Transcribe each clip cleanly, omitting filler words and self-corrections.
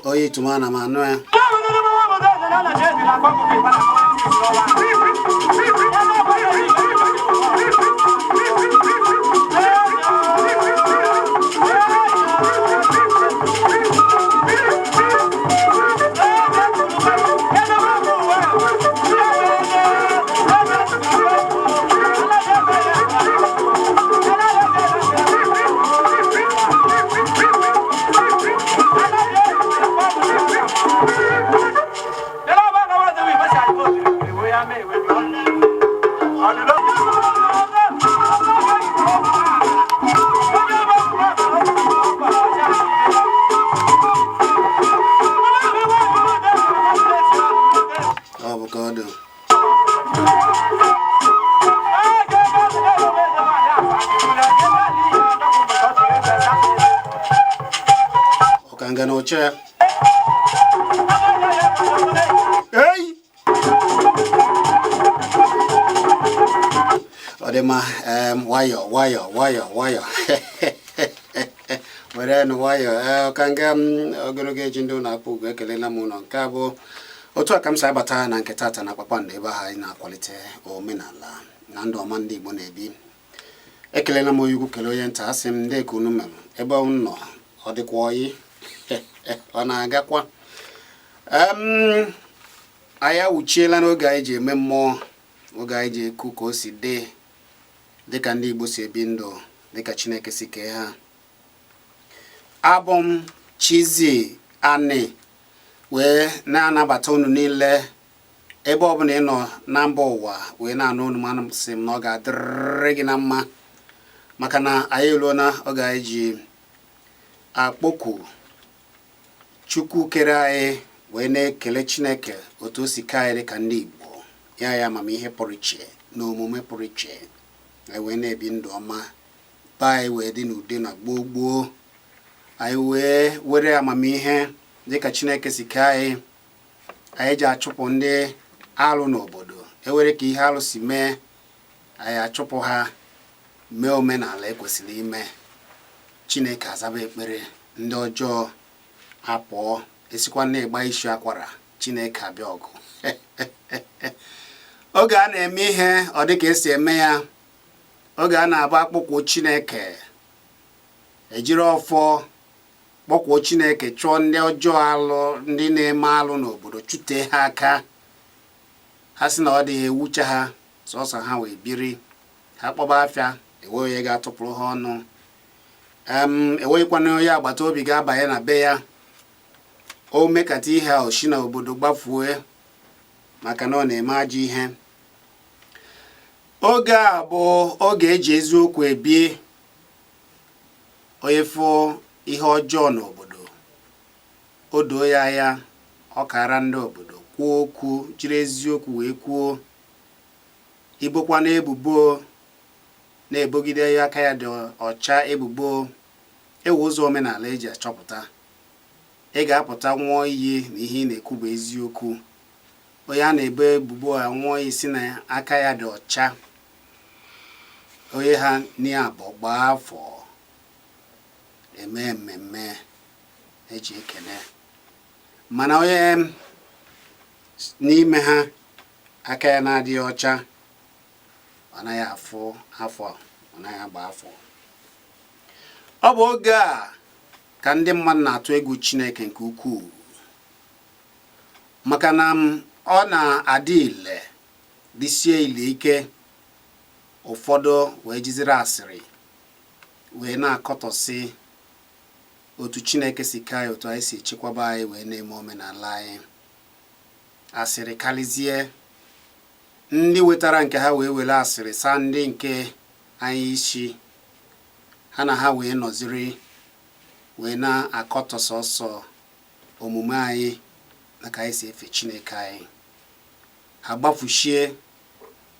Oye, tu mana mano eh. Avocado. Okanga no chair. Hey! Odema, wire. Where no wire. Okanga, ogologe jindo na pugu ekelela muno nkabo. Otu aka m si abata na nke tata na kpakpando ebe ha anyị na-akwalite omenala na ndụ ọma ndị Igbo na-ebi. Ekelela m oyigwu kele onye nta asị m ndị ekunu mere ebe unu nọ ọ dịkwa oyi ọ na-agakwa. Anyị awuchiela n'oge anyị ji eme mmụọ, oge anyị ji ekwu ka o si dịka ndị Igbo si ebi ndụ, dịka Chineke si kee ha. Abụ m Chizzy Ani wee na-anabata unu niile ebe ọ bụla ị nọ na mba ụwa wee na-anụ unu mana sị m na ọ ga-adịrị gị na mma maka na anyị eluona oge anyị ji akpọku Chukwu kere anyị wee na-ekele Chineke otu o si ka anyị dịka ndị Igbo ya amamihe pụrụ iche na omume pụrụ iche anyị wee na-ebi ndụ ọma ba anyị wee dị n'ude na gboo anyị wee were amamihe dịka Chineke si ka anyị ji achụpụ ndị alụ n'obodo ewere ka ihe alụ si mee anyị achụpụ ha mee omenala ekwesịrị ime. Chineke azaba ekpere ndị ọjọọ apụọ esikwa na ịgba isi akwara Chineke abịa ọgụ. Oge a na-eme ihe ọ dịka esi eme ya, oge a na-agba akpụkwụ Chineke ejiri ọfọ kpọkwuo Chineke chụọ ndị ọjọọ alụ ndị na-eme alụ n'obodo chute ha aka ha sị na ọ dịghị ewuche ha sọsọ ha wee biri ha kpọba afịa ewe onye ga-atụpụrụ ha ọnụ eweghịkwana onye agbata obi ga-abanye na be ya o mekata ihe a oshi na obodo gbafue maka na ọ na-eme ajọ ihe. Oge a bụ oge eji eziokwu ebi onye fụ ihe ọjọọ n'obodo o doo ya ọkara ndị obodo kwuo okwu jiri eziokwu wee kwuo ibokwa na ebubo na-ebogide ya aka ya dị ọcha ebubo ewu ụzọ omenala eji achọpụta. Ị ga-apụta nwụọ iyi na ihe ị na-ekwu bụ eziokwu. Onye a na-ebo ebubo a nwụọ iyi si na aka ya dị ọcha, onye ha n'abọ gbaa afọ eme mmemme eji ekele. Mana onye n'ime ha aka ya na-adịghị ọcha, ọ naghị afụ afọ, ọ naghị agba afọ. Ọ bụ oge a ka ndị mmadụ na-atụ egwu Chineke nke ukwuu, maka na ọ na-adị ile dịsie ile ike. Ụfọdụ wee jiziri asịrị wee na-akọtọsị otu Chineke si kaa ya, otu anyị si echekwaba anyị wee na-eme omenala anyị. Asịrị kalizie, ndị wetara nke ha wee were asịrị saa ndị nke anyị isi, ha na ha wee nọziri wee na-akọtọ sọsọ omume anyị na ka anyị si efe Chineke anyị. Ha gbafuchie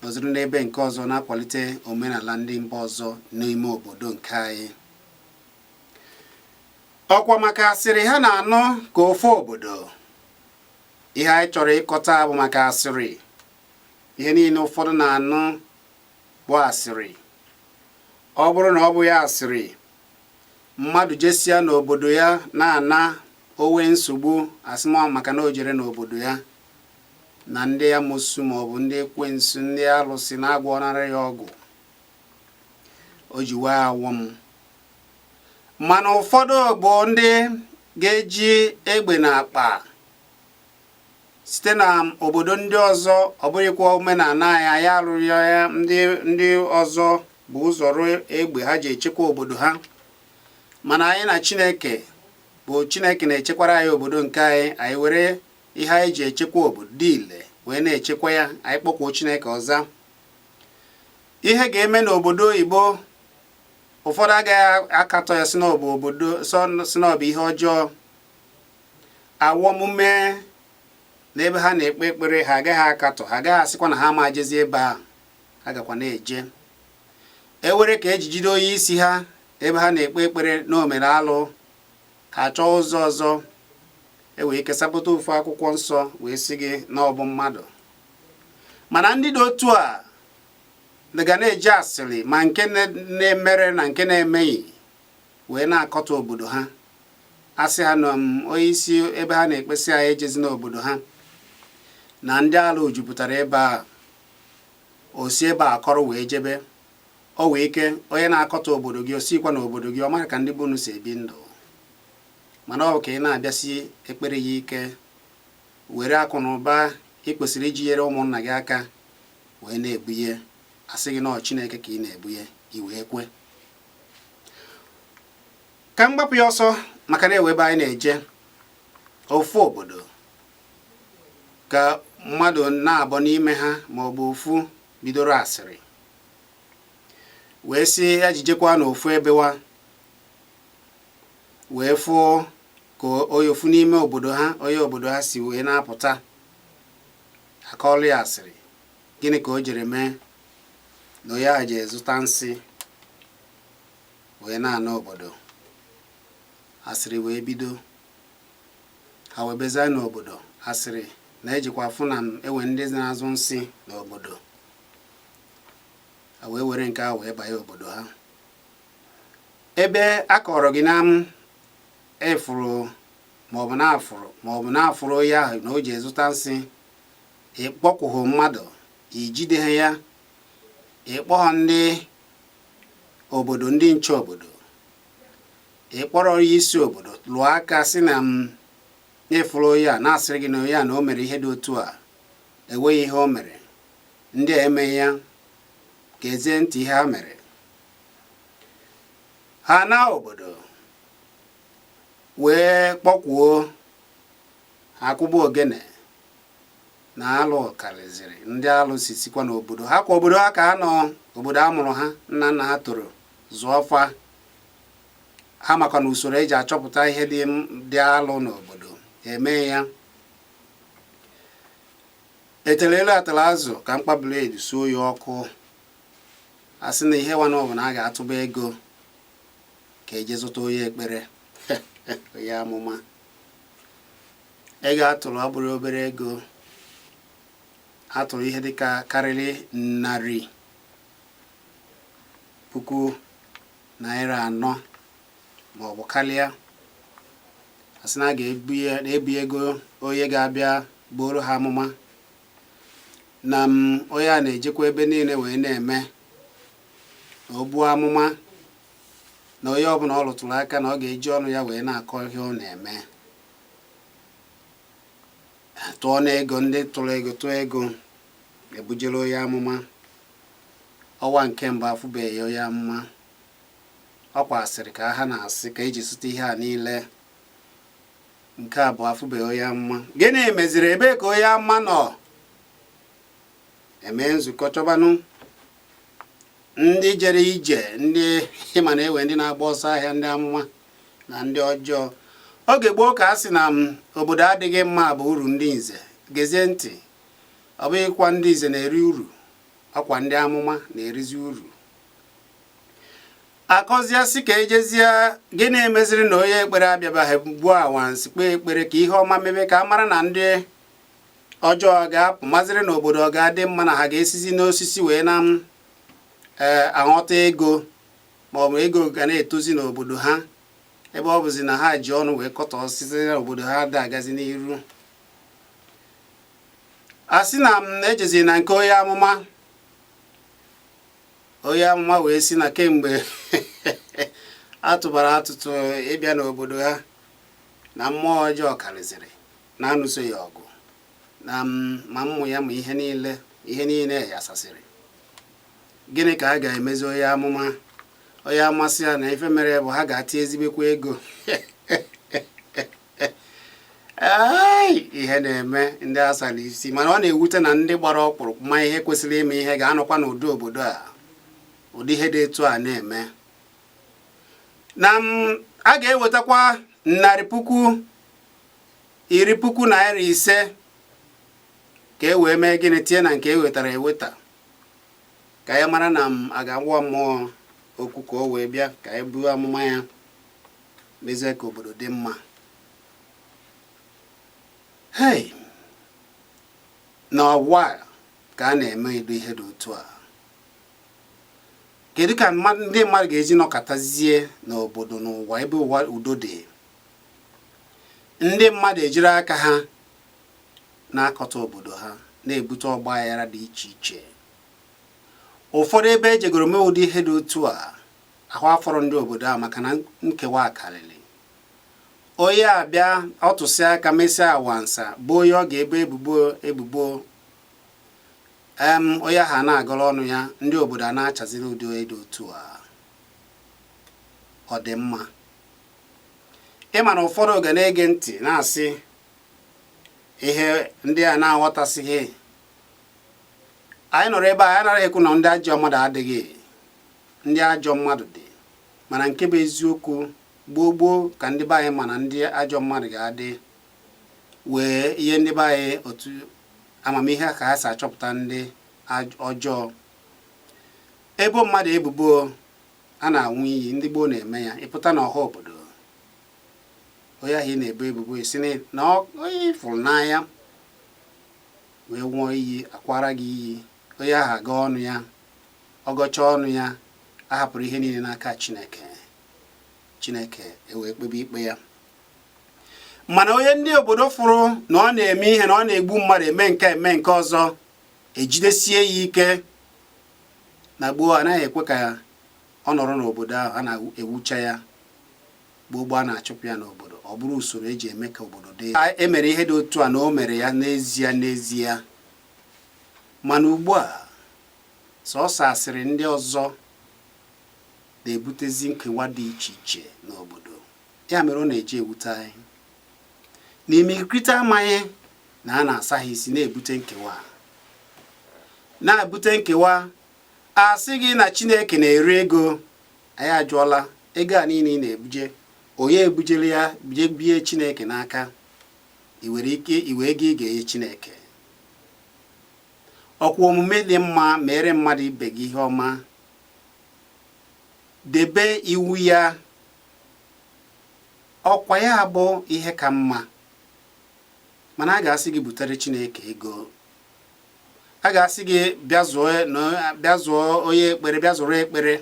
nọziri n'ebe nke ọzọ na-akwalite omenala ndị mba ọzọ n'ime obodo nke anyị. Ọkwa maka asịrị ha na-anọ ka ofe obodo. Ihe anyị chọrọ ịkọta bụ maka asịrị. Ihe niile ụfọdụ na-anụ bụ asịrị. Ọ bụrụ na ọ bụ ya asịrị, mmadụ jesia n'obodo ya na-ana owe nsogbu asịmọ maka na o jere n'obodo ya, na ndị amoosu maọbụ ndị ekwensu, ndị alụsị na-agwọnarị ya ọgwụ, o ji wee awọm. Mana ụfọdụ bụ ndị ga-eji egbe na akpa site na obodo ndị ọzọ. Ọ bụghịkwa omenala anyị alụghị ya. Ndị ọzọ bụ ụzọ ruo egbe ha ji echekwa obodo ha. Mana anyị na Chineke bụ Chineke na-echekwara anyị obodo nke anyị. Anyị were ihe anyị ji echekwa obodo dị ile wee na-echekwa ya. Anyị kpọkwuo Chineke ọza. Ihe ga-eme n'obodo oyibo, ụfọdụ agaghị akatọ ya si n'ọbụ ihe ọjọọ. Awọmume n'ebe ha na-ekpe ekpere ha agaghị akatọ, ha agaghị asịkwa na ha ma jezi ebe a, ha gakwa na-eje. Ewere ka eji jide onye isi ha ebe ha na-ekpe ekpere na omere alụ, ha chọọ ụzọ ọzọ wee kesapụta ofu akwụkwọ nsọ wee sị gị na ọ bụ mmadụ. Mana ndị dị otu a ga na-eji asịrị ma nke na-emere na nke na-emeghị wee na-akọta obodo ha. Asị ha na onye isi ebe ha na-ekpesị ha ejezi n'obodo ha, na ndị ala jupụtara ebe a, o si ebe a kọrọ wee jebe. O wee ike onye na-akọta obodo gị, o sikwa n'obodo gị, ọ mara ka ndị bunu si ebi ndụ. Mana ọ bụ ka ị na-abịasi ekpere ya ike, were akụ na ụba ị kwesịrị iji nyere ụmụnna gị aka wee na-ebunye. Asị gị na ọ Chineke ka ị na-ebunye, i wee kwe. Ka m gbapụ ya ọsọ maka na ebe anyị na-eje ofu obodo, ka mmadụ na-abọ n'ime ha maọbụ ofu bidoro asịrị wee sị ejijekwa n'ofu ebewa, wee fụọ ka onye ofu n'ime obodo ha, onye obodo ha si wee na-apụta. Akọlụ ya asịrị. Gịnị ka o jere mee? Na onye a je zụta nsị wee na-ana obodo. Asịrị wee bido. Ha wee beza n'obodo. Asịrị na ejikwa afụ na enwe ndị na-azụ nsị n'obodo. Ha wee were nke a wee banye obodo ha. Ebe a kọrọ gị na efuru maọbụ na-afụrụ onye ahụ na o ji ezụta nsị, ịkpọkwughị mmadụ, ijide ha ya, ịkpọghọ ndị obodo, ndị nche obodo, ịkpọrọ onye isi obodo lụọ aka sị na efuru onye a, na-asịrị gị na onye a na o mere ihe dị otu a, enweghị ihe o mere, ndị a emeghị ya, ka ezie ntị ihe ha mere. Ha na obodo wee kpọkwuo, ha kwụba ogene na alụ karịzịrị. Ndị alụ sikwa n'obodo ha, kwa obodo ha ka ha nọ, obodo a mụrụ ha, nna nna ha toro zụọ ọfa ha, maka na usoro eji achọpụta ihe dị alụ n'obodo eme ya. etele elu atala azụ ka mkpa blade suo ya ọkụ asị na ihe nwa n'ọbụ na a ga-atụba ego ka eje zụta onye ekpere onye amụma ego atụrụ abụrụ obere ego atụrụ ihe dịka karịrị 100,000 naira 4 maọbụ karịa asị na a ga-ebi ego onye ga-abịa bụrụ ha amụma na onye a na-ejekwa ebe niile wee na-eme na o buo amụma na onye ọbụla ọ rụtụrụ aka na ọ ga-eji ọnụ ya wee na-akọ ihe ọ na-eme tụọ na ego ndị tụrụ ego tụọ ego ebujere onye amụma ọnwa nke mbụ afụbeghị onye amụma ọkwa asịrị ka ha na-asị ka eji zụta ihe a niile nke a bụ afụbeghị onye amụma gịnị meziri ebe ka onye amụma nọ eme nzukọ chọbanụ ndị jere ije ndị ịma na ewe ndị na-agba ọsọ ahịa ndị amụma na ndị ọjọọ oge gboo ka a sị na obodo adịghị mma bụ uru ndị nze gezie ntị ọ bụghịkwa ndị nze na-eri uru ọkwa ndị amụma na-erizi uru akọzie sị ka ejezie gịnị emeziri na onye ekpere abịabaghị gbuo awansị kpee ekpere ka ihe ọma mebe ka a mara na ndị ọjọọ ga-apụ maziri na obodo ọ ga-adị mma na ha ga-esizi n'osisi wee na aghọta ego maọbụ ego ga na-etozi n'obodo ha ebe ọ bụzi na ha ji ọnụ wee kọtọ osisi na obodo ha da-agazi n'iru a sị na ejezi na nke onye amụma wee si na kemgbe atụbara atụtụ ịbịa n'obodo ha na mmụọ ọjọọ karịzịrị na-anụso ya ọgụ na ma mmụ ya ma ihe niile yasasịrị gịnị ka a ga-emezi onye amasị ya na ife mere bụ ha ga-atị ezigbekwa ego ihe na-eme ndị asala isi mana ọ na-ewute na ndị gbara ọkpụrụkpụ ma ihe kwesịrị ime ihe ga-anọkwa n'ụdị obodo a ụdị ihe dị etu a na-eme na a ga-ewetakwa 100,000 naira 5 ka e wee mee gịnị tie na nke ewetara eweta ka ya mara na a ga-agwa mmụọ okwu ka o wee bịa ka e buo amụma ya mezie ka obodo dị mma n'ọwa ka a na-eme edo ihe dị otu a kedu ka ndị mmadụ ga-eji nọkọtazie n'obodo n'ụwa ebe ụwa udo dị ndị mmadụ ejiri aka ha na-akọta obodo ha na-ebute ọgba aghara dị iche iche ụfọdụ ebe ejegoro mee ụdị ihe dị otu a ahụ afọrọ ndị obodo a maka na nkewa akarịrị onye abịa ọtụsị aka mesịa awansa bụ onye ọ ga-ebe ebubo onye ha na-agọrọ ọnụ ya ndị obodo a na-achaziri ụdị onye dị otu a ọ dị mma ịma na ụfọdụ oge na-ege ntị na-asị ihe ndị a na-aghọtasịghị anyị nọrọ ebe a anaghị ekwu na ndị ajọ mmadụ adịghị ndị ajọ mmadụ dị mana nke bụ eziokwu gboo ka ndị be anyị ma na ndị ajọ mmadụ ga-adị wee ihe ndị be anyị otu amamihe ka ha si achọpụta ndị ọjọọ ebo mmadụ ebubo a na-anwụ iyi ndị gboo na-eme ya ịpụta n'ọha obodo onye ahụ ị na-ebo ebubo esi na onye ịfụrụ n'anya wee nwụọ iyi akwara gị iyi onye ahụ aga ọnụ ya ọgọcha ọnụ ya ahapụrụ ihe niile n'aka Chineke ewee kpebe ikpe ya mana onye ndị obodo fụrụ na ọ na-eme ihe na ọ na-egbu mmadụ eme nke ọzọ ejidesie ya ike na gboo anaghị ekwe ka ọ nọrọ n'obodo ahụ a na-ewucha ya gbogbo a na-achụpụ ya n'obodo ọ bụrụ usoro eji eme ka obodo dị emere ihe dị otu a na o mere ya n'ezie mana ugbu a sọsọ asịrị ndị ọzọ na-ebutezi nkewa dị iche iche n'obodo ya mere ọ na-eji ewute anyị n'ime ikrita amaghị na a na-asa ha isi na-ebute nkewa asị gị na Chineke na-ere ego anyị ajụọla ego a niile ị na-ebuje onye ebujere ya bie Chineke n'aka i were ike iwe ego ị ga-enye Chineke ọkwa omume dị mma mere mmadụ ibe gị ihe ọma, debe iwu ya, ọkwa ya bụ ihe ka mma. Mana a ga-asị gị butere Chineke ego, a ga-asị gị bịa zụọ onye ekpere, bịa zụrụ ekpere.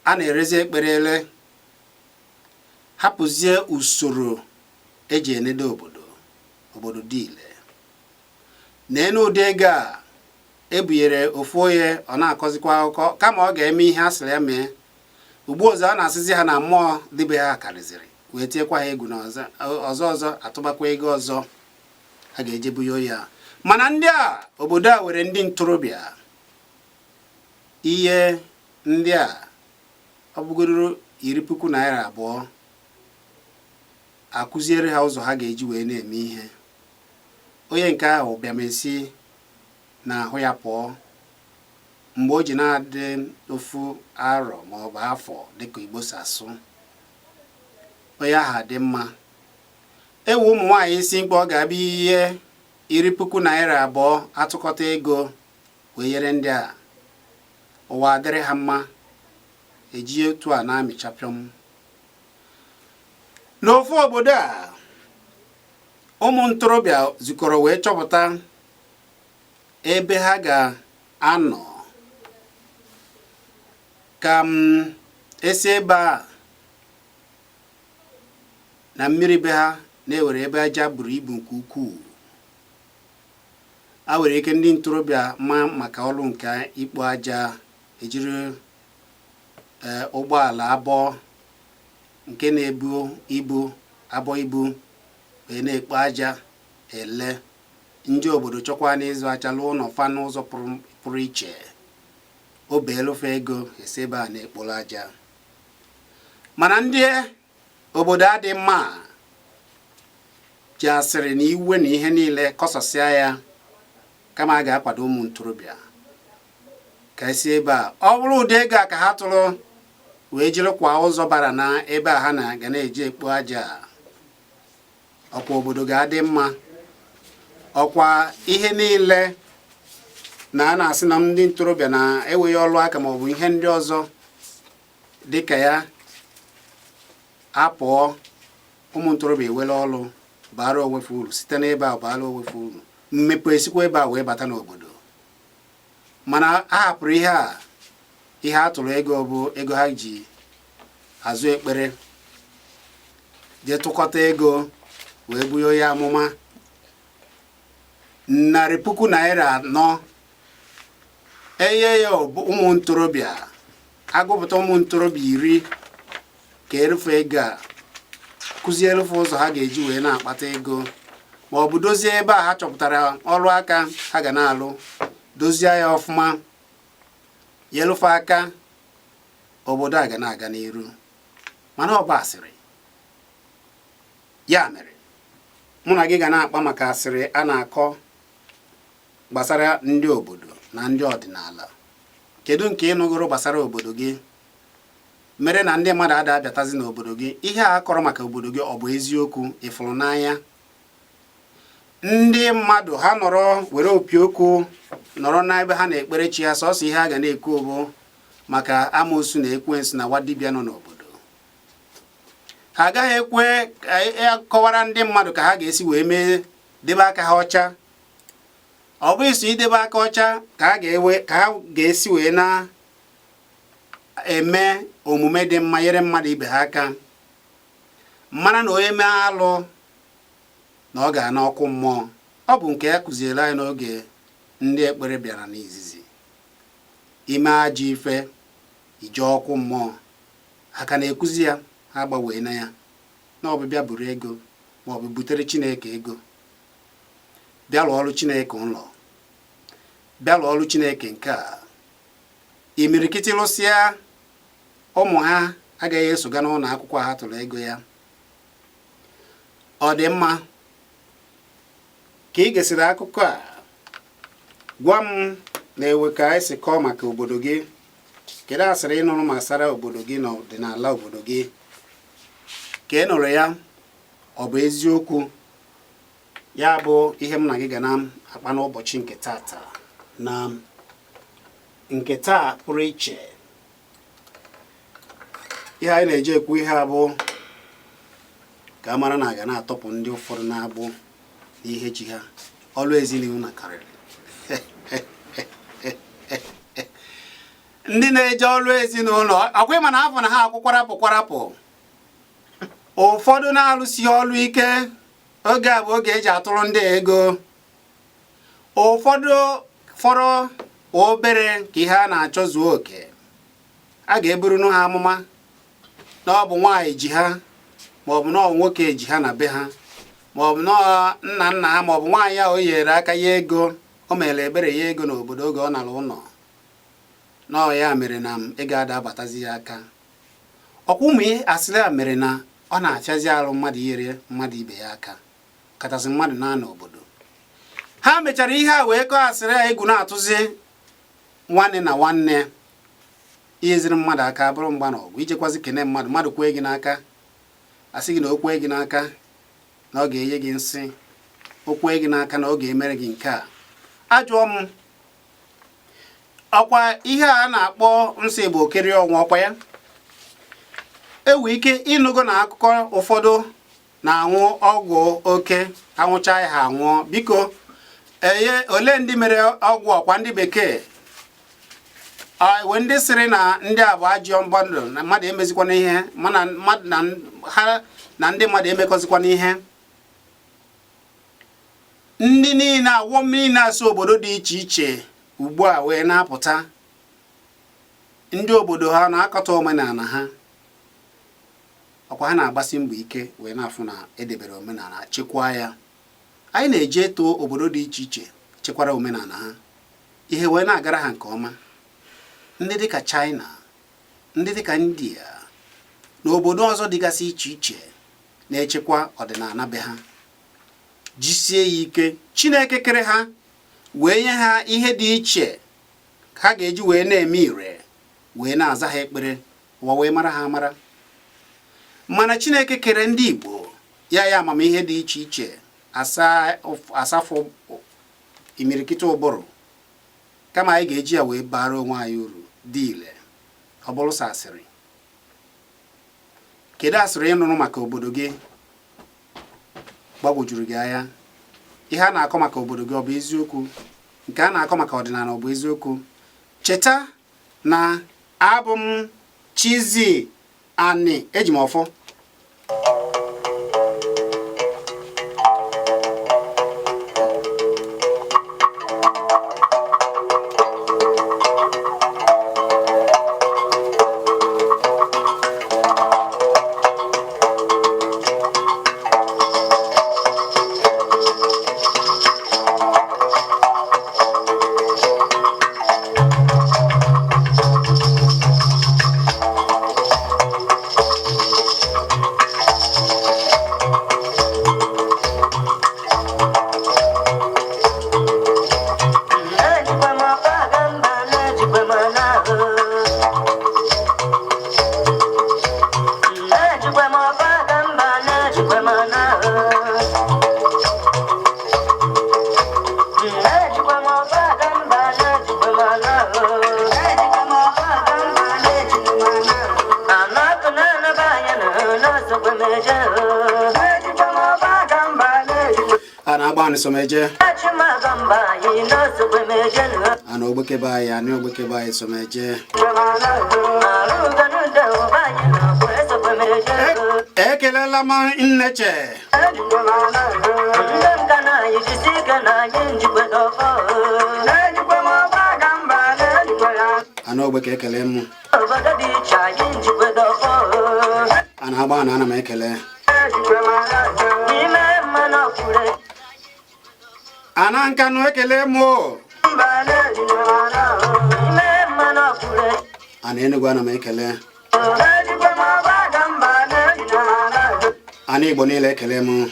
A na-erezi ekpere ele, hapụzie usoro eji enedo obodo dị ile. N'enu ụdị ego a ebunyere ofu onye, ọ na-akọzikwa akụkọ kama ọ ga-eme ihe a sịrị ya mee. Ugbu ọzọ a na-asịzi ha na mmụọ dịbe ha karịzịrị, wee tiekwa ha egwu na ọzọ atụbakwa ego ọzọ a ga-ejebu ya oyi a. Mana ndị a obodo a were ndị ntorobịa, ihe ndị a ọ bụgoro 10,000 naira akụziere ha ụzọ ha ga-eji wee na-eme ihe. Onye nke ahụ bịa mesi na ahụ ya pụọ mgbe o ji na-adị ofu arọ maọbụ afọ dịka Igbo si asụ. Onye ahụ dị mma. Ewu ụmụ nwaanyị isi mkpa ọ ga-abịa ihe 10,000 naira atụkọta ego wee nyere ndị a. Ụwa adịrị ha mma, eji etu a na-amịchapịọm. N'ofu obodo a, ụmụ ntorobịa zukọrọ wee chọpụta ebe ha ga-anọ ka esi ebe a na mmiri be ha na-ewere ebe aja buru ibu nke ukwuu. A were ike ndị ntorobịa ma maka ọrụ nke ikpo aja, ejiri ụgbọala abọ nke na-ebu ibu wee na-ekpo aja ele. Ndị obodo chọkwa n'ịzụ aja lụọ ụlọ fa n'ụzọ pụrụ iche. O beelufe ego esi ebe a na-ekporo aja. Mana ndị obodo adị mma ji asịrị na iwe na ihe niile kọsasịa ya, kama a ga-akwado ụmụ ntorobịa ka esi ebe a. Ọ bụrụ ụdị ego a ka ha tụrụ wee jiri kwa ụzọ bara na ebe a ha ga na-eji ekpo aja, ọkwa obodo ga-adị mma. Ọkwa ihe niile na a na-asị na ndị ntorobịa na-enweghị ọrụ aka maọbụ ihe ndị ọzọ dịka ya apụọ, ụmụ ntorobịa ewere ọrụ bara onwefe uru, site n'ebe a bara onwefe uru, mmepe esikwa ebe a wee bata n'obodo. Mana a hapụrụ ihe a tụrụ ego bụ ego ha ji azụ ekpere, jee tụkọta ego wee bunye onye amụma 100,000 naira. Eye ya ụmụ ntorobịa, agụpụta ụmụ ntorobịa 10 ka erufe ego a, kụziere ụzọ ha ga-eji wee na-akpata ego, ma ọ bụ dozie ebe a ha chọpụtara ọrụ aka ha ga na-alụ, dozie ya ọfụma, yelufe aka, obodo a ga na-aga n'iru. Mana ọ bụ asịrị. Ya mere mụ na gị ga na-akpa maka asịrị a na-akọ gbasara ndị obodo na ndị ọdịnala. Kedu nke ị nụgoro gbasara obodo gị mere na ndị mmadụ ada abịatazi n'obodo gị? Ihe a kọrọ maka obodo gị ọ bụ eziokwu? Ịfụrụ n'anya? Ndị mmadụ ha nọrọ were opi okwu nọrọ n'ebe ha na-ekpere chi ha, sọsọ ihe a ga na-ekwu bụ maka amoosu na ekwensu na nwadibịa nọ n'obodo. Ha agaghị ekwe kọwara ndị mmadụ ka ha ga-esi wee mee debe aka ha ọcha. Ọ bụ isi idebe aka ọcha ka ha ga-esi wee na-eme omume dị mma, nyere mmadụ ibe ha aka. Mana na onye mee alụ na ọ ga-ana ọkụ mmụọ. Ọ bụ nke ya kụziere anyị n'oge ndị ekpere bịara n'izizi. Ime ajọ ife ije ọkụ mmụọ, aka na-ekuzi ya, ha gbanwee na ya na ọbịbịa buru ego ma ọ bụ butere Chineke ego. Bịa lụọ ọrụ Chineke ụlọ, bịa lụọ ọrụ Chineke nke a. Imirikiti lụsịa, ụmụ ha agaghị esoga n'ụlọ akwụkwọ ha tụrụ ego ya. Ọ dị mma ka ị gesịrị akụkọ a, gwa m na-ewe ka anyị si kọọ maka obodo gị. Kedu asịrị ị nụrụ gbasara obodo gị na ọdịnala obodo gị? Ka ị nụrụ ya, ọ bụ eziokwu? Ya bụ ihe m na gị ga na akpa n'ụbọchị nke tata na nke taa pụrụ iche. Ihe anyị na-eji ekwu ihe abụ ka a mara na a ga na-atọpụ ndị ụfọdụ na-abụ n'ihe ji ha ọlụ ezinụlọ karịrị ndị na-eje ọlụ ezinụlọ akwa ịma na afọ na ha akwụkwarapụ ụfọdụ na-alụsi ọlụ ike. Oge a bụ oge eji atụrụ ndị ego. Ụfọdụ fọrọ obere ka ihe a na-achọ zuo oke, a ga-eburunu ha amụma na ọ bụ nwaanyị ji ha, maọbụ na ọ bụ nwoke ji ha na be ha, maọbụ na nna nna ha, maọbụ nwaanyị ya o nyere aka ya ego, o mere ebere ya ego n'obodo oge ọ nara ụlọ, na ọ ya mere na ị ga-ada abatazi ya aka. Ọkwa ụmụ ihe asịrị a mere na ọ na-afịazi arụ mmadụ inyere mmadụ ibe ya aka, kachasị mmadụ na obodo. Ha mechara ihe a wee kọọ asịrị a egwu na-atụzi nwanne na nwanne, inyeziri mmadụ aka bụrụ mgba na ọgụ, ijekwazi kene mmadụ kwee gị n'aka, asị gị na o kwee gị n'aka na ọ ga-enye gị nsị, o kwee gị n'aka na ọ ga-emere gị nke a. Ajụọ m, ọkwa ihe a na-akpọ nsị bụ okiri ọnwa, ọkwa ya? Ewu ike ịnụgo na akụkọ ụfọdụ na-anwụ ọgwụ oke, anwụcha ya ha anwụọ. Biko ole ndị mere ọgwụ ọkwa ndị bekee ndị sịrị na ndị a bụ ajọ mmadụ, na mmadụ emezikwana ihe, mana mmadụ na ndị mmadụ emekọzikwana ihe. Ndị niile awọ mmiri na-asụ obodo dị iche iche ugbu a wee na-apụta. Ndị obodo ha na-akọta omenala ha, ọkwa ha na-agbasi mbọ ike wee na-afụ na edebere omenala, chekwaa ya. Anyị na-eje eto obodo dị iche iche chekwara omenala ha, ihe wee na-agara ha nke ọma. Ndị dịka China, ndị dịka India na obodo ọzọ dịgasị iche iche na-echekwa ọdịnala be ha, jisie ya ike. Chineke kere ha wee nye ha ihe dị iche ha ga-eji wee na-eme ire, wee na-aza ha ekpere, ụwa wee mara ha amara. Mana Chineke kere ndị Igbo ya amamihe dị iche iche, asafụ imirikịta ụbụrụ, kama anyị ga-eji ya wee bara onwe anyị uru dị ile. Ọ bụrụ sọ asịrị. Kedu asịrị ịnụrụ maka obodo gị gbagwojuru gị anya? Ihe a na-akọ maka obodo gị ọ bụ eziokwu? Nke a na-akọ maka ọdịnala ọ bụ eziokwu? Cheta na abụ m Chizzy Ani Ejimọfọ. Ana agbani someje ana ogbeke bayi ani ogbeke bayi someje ekelela ma nneche ana ogbeke ekele mu ana agbani ana m ekele Ananka no ekele mo Anene gwana m ekele Ani Igbo niile ekele mo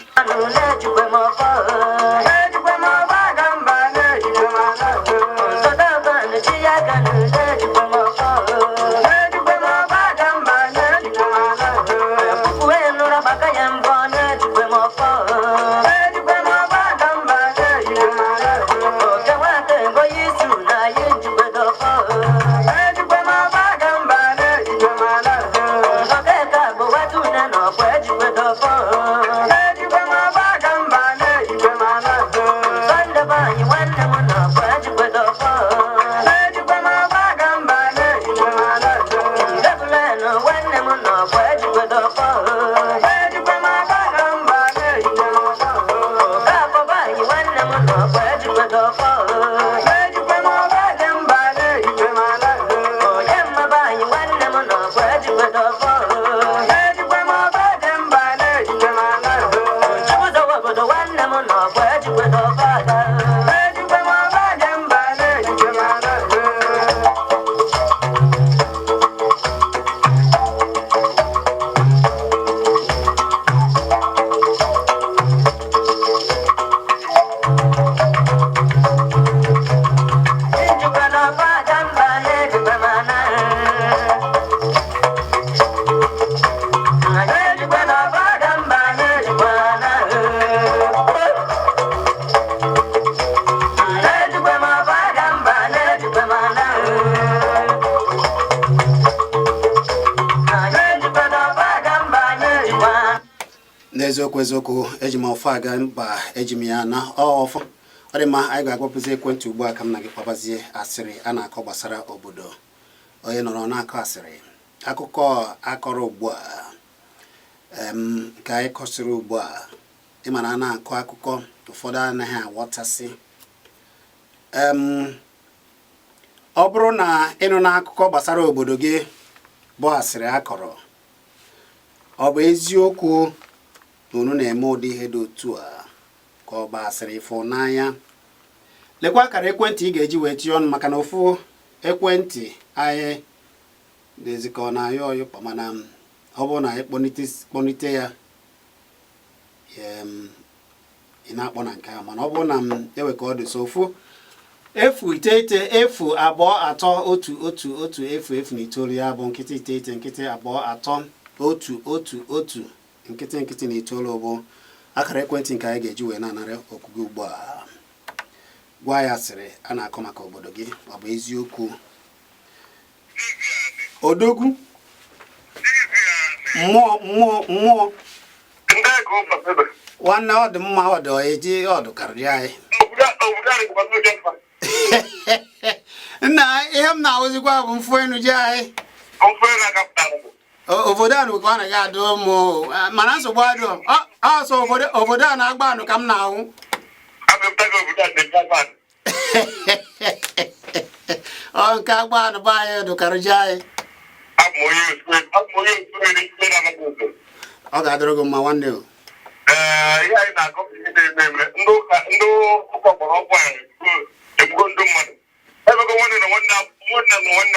Eziokwu eji m ofu aga mba eji m ya na ọfọ ọ dị mma anyị ga-agwapụzi ekwentị ugbu a ka m na gị kpabazie asịrị a na-akọ gbasara obodo onye nọrọ na-akọ asịrị akụkọ akọrọ ugbu a nke anyị kọsịrị ugbu a ịma na a na-akọ akụkọ ụfọdụ anaghị aghọtasị ọ bụrụ na ịnụ n'akụkọ gbasara obodo gị bụ asịrị akọrọ ọ bụ eziokwu unu na-eme ụdị ihe dị otu a ka ọ gbasịrị ifo n'anya lekwa akara ekwentị ị ga-eji wee tinye ọnụ maka na ofu ekwentị anyị dezikọ na ayọ ọyụ mana ọ bụrụ na anyị kpọnite ya ị na-akpọ na nke a mana ọ bụrụ na m ewe ka ọ dị so ofu 099 ya bụ nkịtị 9 nkịtị na itoolu bụ akara ekwentị nke anyị ga-eji wee na-anara okugo ugbu a gwa ya sịrị a na-akọ maka obodo gị ọ bụ eziokwu odogwu mmụọ nwanne ọ dị mma ọ dị eji ọdụ karịrị anyị nna ihe m na-awụzikwa bụ mfu enu ji anyị obodo a ka ọ na ya adụ ụmụ mana nsogbu adụ ọsọ obodo a na-agba anụ ka m na-ahụ ọ nke agba anụ bụ anyị dụkarịji anyị ọ ga-adịrị gị mma nwanne o ihe anyị na-akọ ndị ụka gbara ọgwụ anyị egbugo ndị mmadụ ebego nwanne na nwanne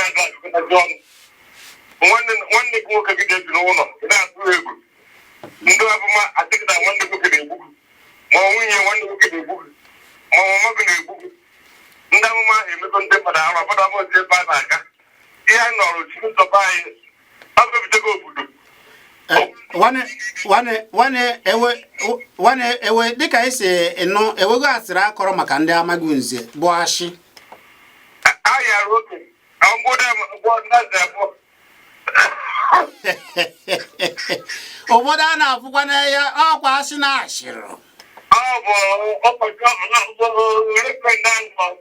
aga akụkọtazi ọnụ nwanne gị nwoke gị ga-ebi n'ụlọ na-atụ egwu ndị abụma achịkịta nwanne nwoke na-egbu gị ma ọ nwunye nwanne nwoke na-egbu gị ma ọ mama gị na-egbu gị ndị amụma ahụ emego ndị mmadụ arụ ọbụla ọbụzi ebe a na-aga ihe anyị nọrọ chiri nsọba anyị ọ ga-ebitego obodo nwane ewe dịka esi nụ ewego asịrị akọrọ maka ndị amaghị nze bụ ashị ayara oke obodo a na-afụkwa na ya ọkwa asị na ashịrị ọ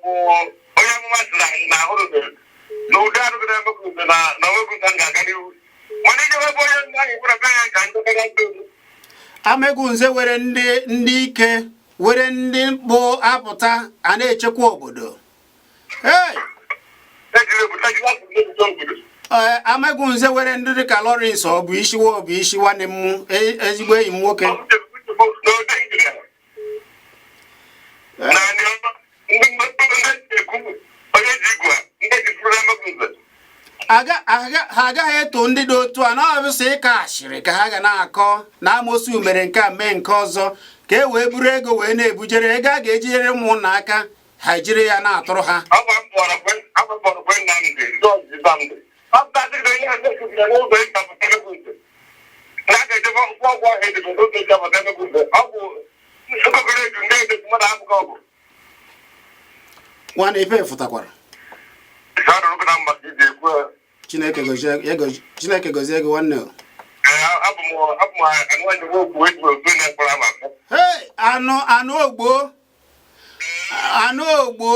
bụ onye mmasịrị anyị na ahụrụ na ụdị arụgide emepụta na onwegụta ga-aga n'ihu mana ije webe onye ndị ahụ gwara be ya ka ndekọta ndị amegwu nze were ndị ike were ndị bụ apụta a na-echekwa obodo amegwu nze were ndị dịka Lawrence ọ bụ isi nwanne m ezigbo enyi m nwoke ha agaghị eto ndị dị otu a na ọbụsị ịka ashịrị ka ha ga na-akọ na amosu mere nke a mee nke ọzọ ka e wee buru ego wee na-ebujere ego a ga-ejidere ụmụnna aka ha jiri ya na-atụrụ ha nwana ife fụtakwara Chineke gozie gị nwanne. Abụ m anụ ogbo eji obe na-ekpọrọ maka. Hey, anụ ogbo. Anụ ogbo.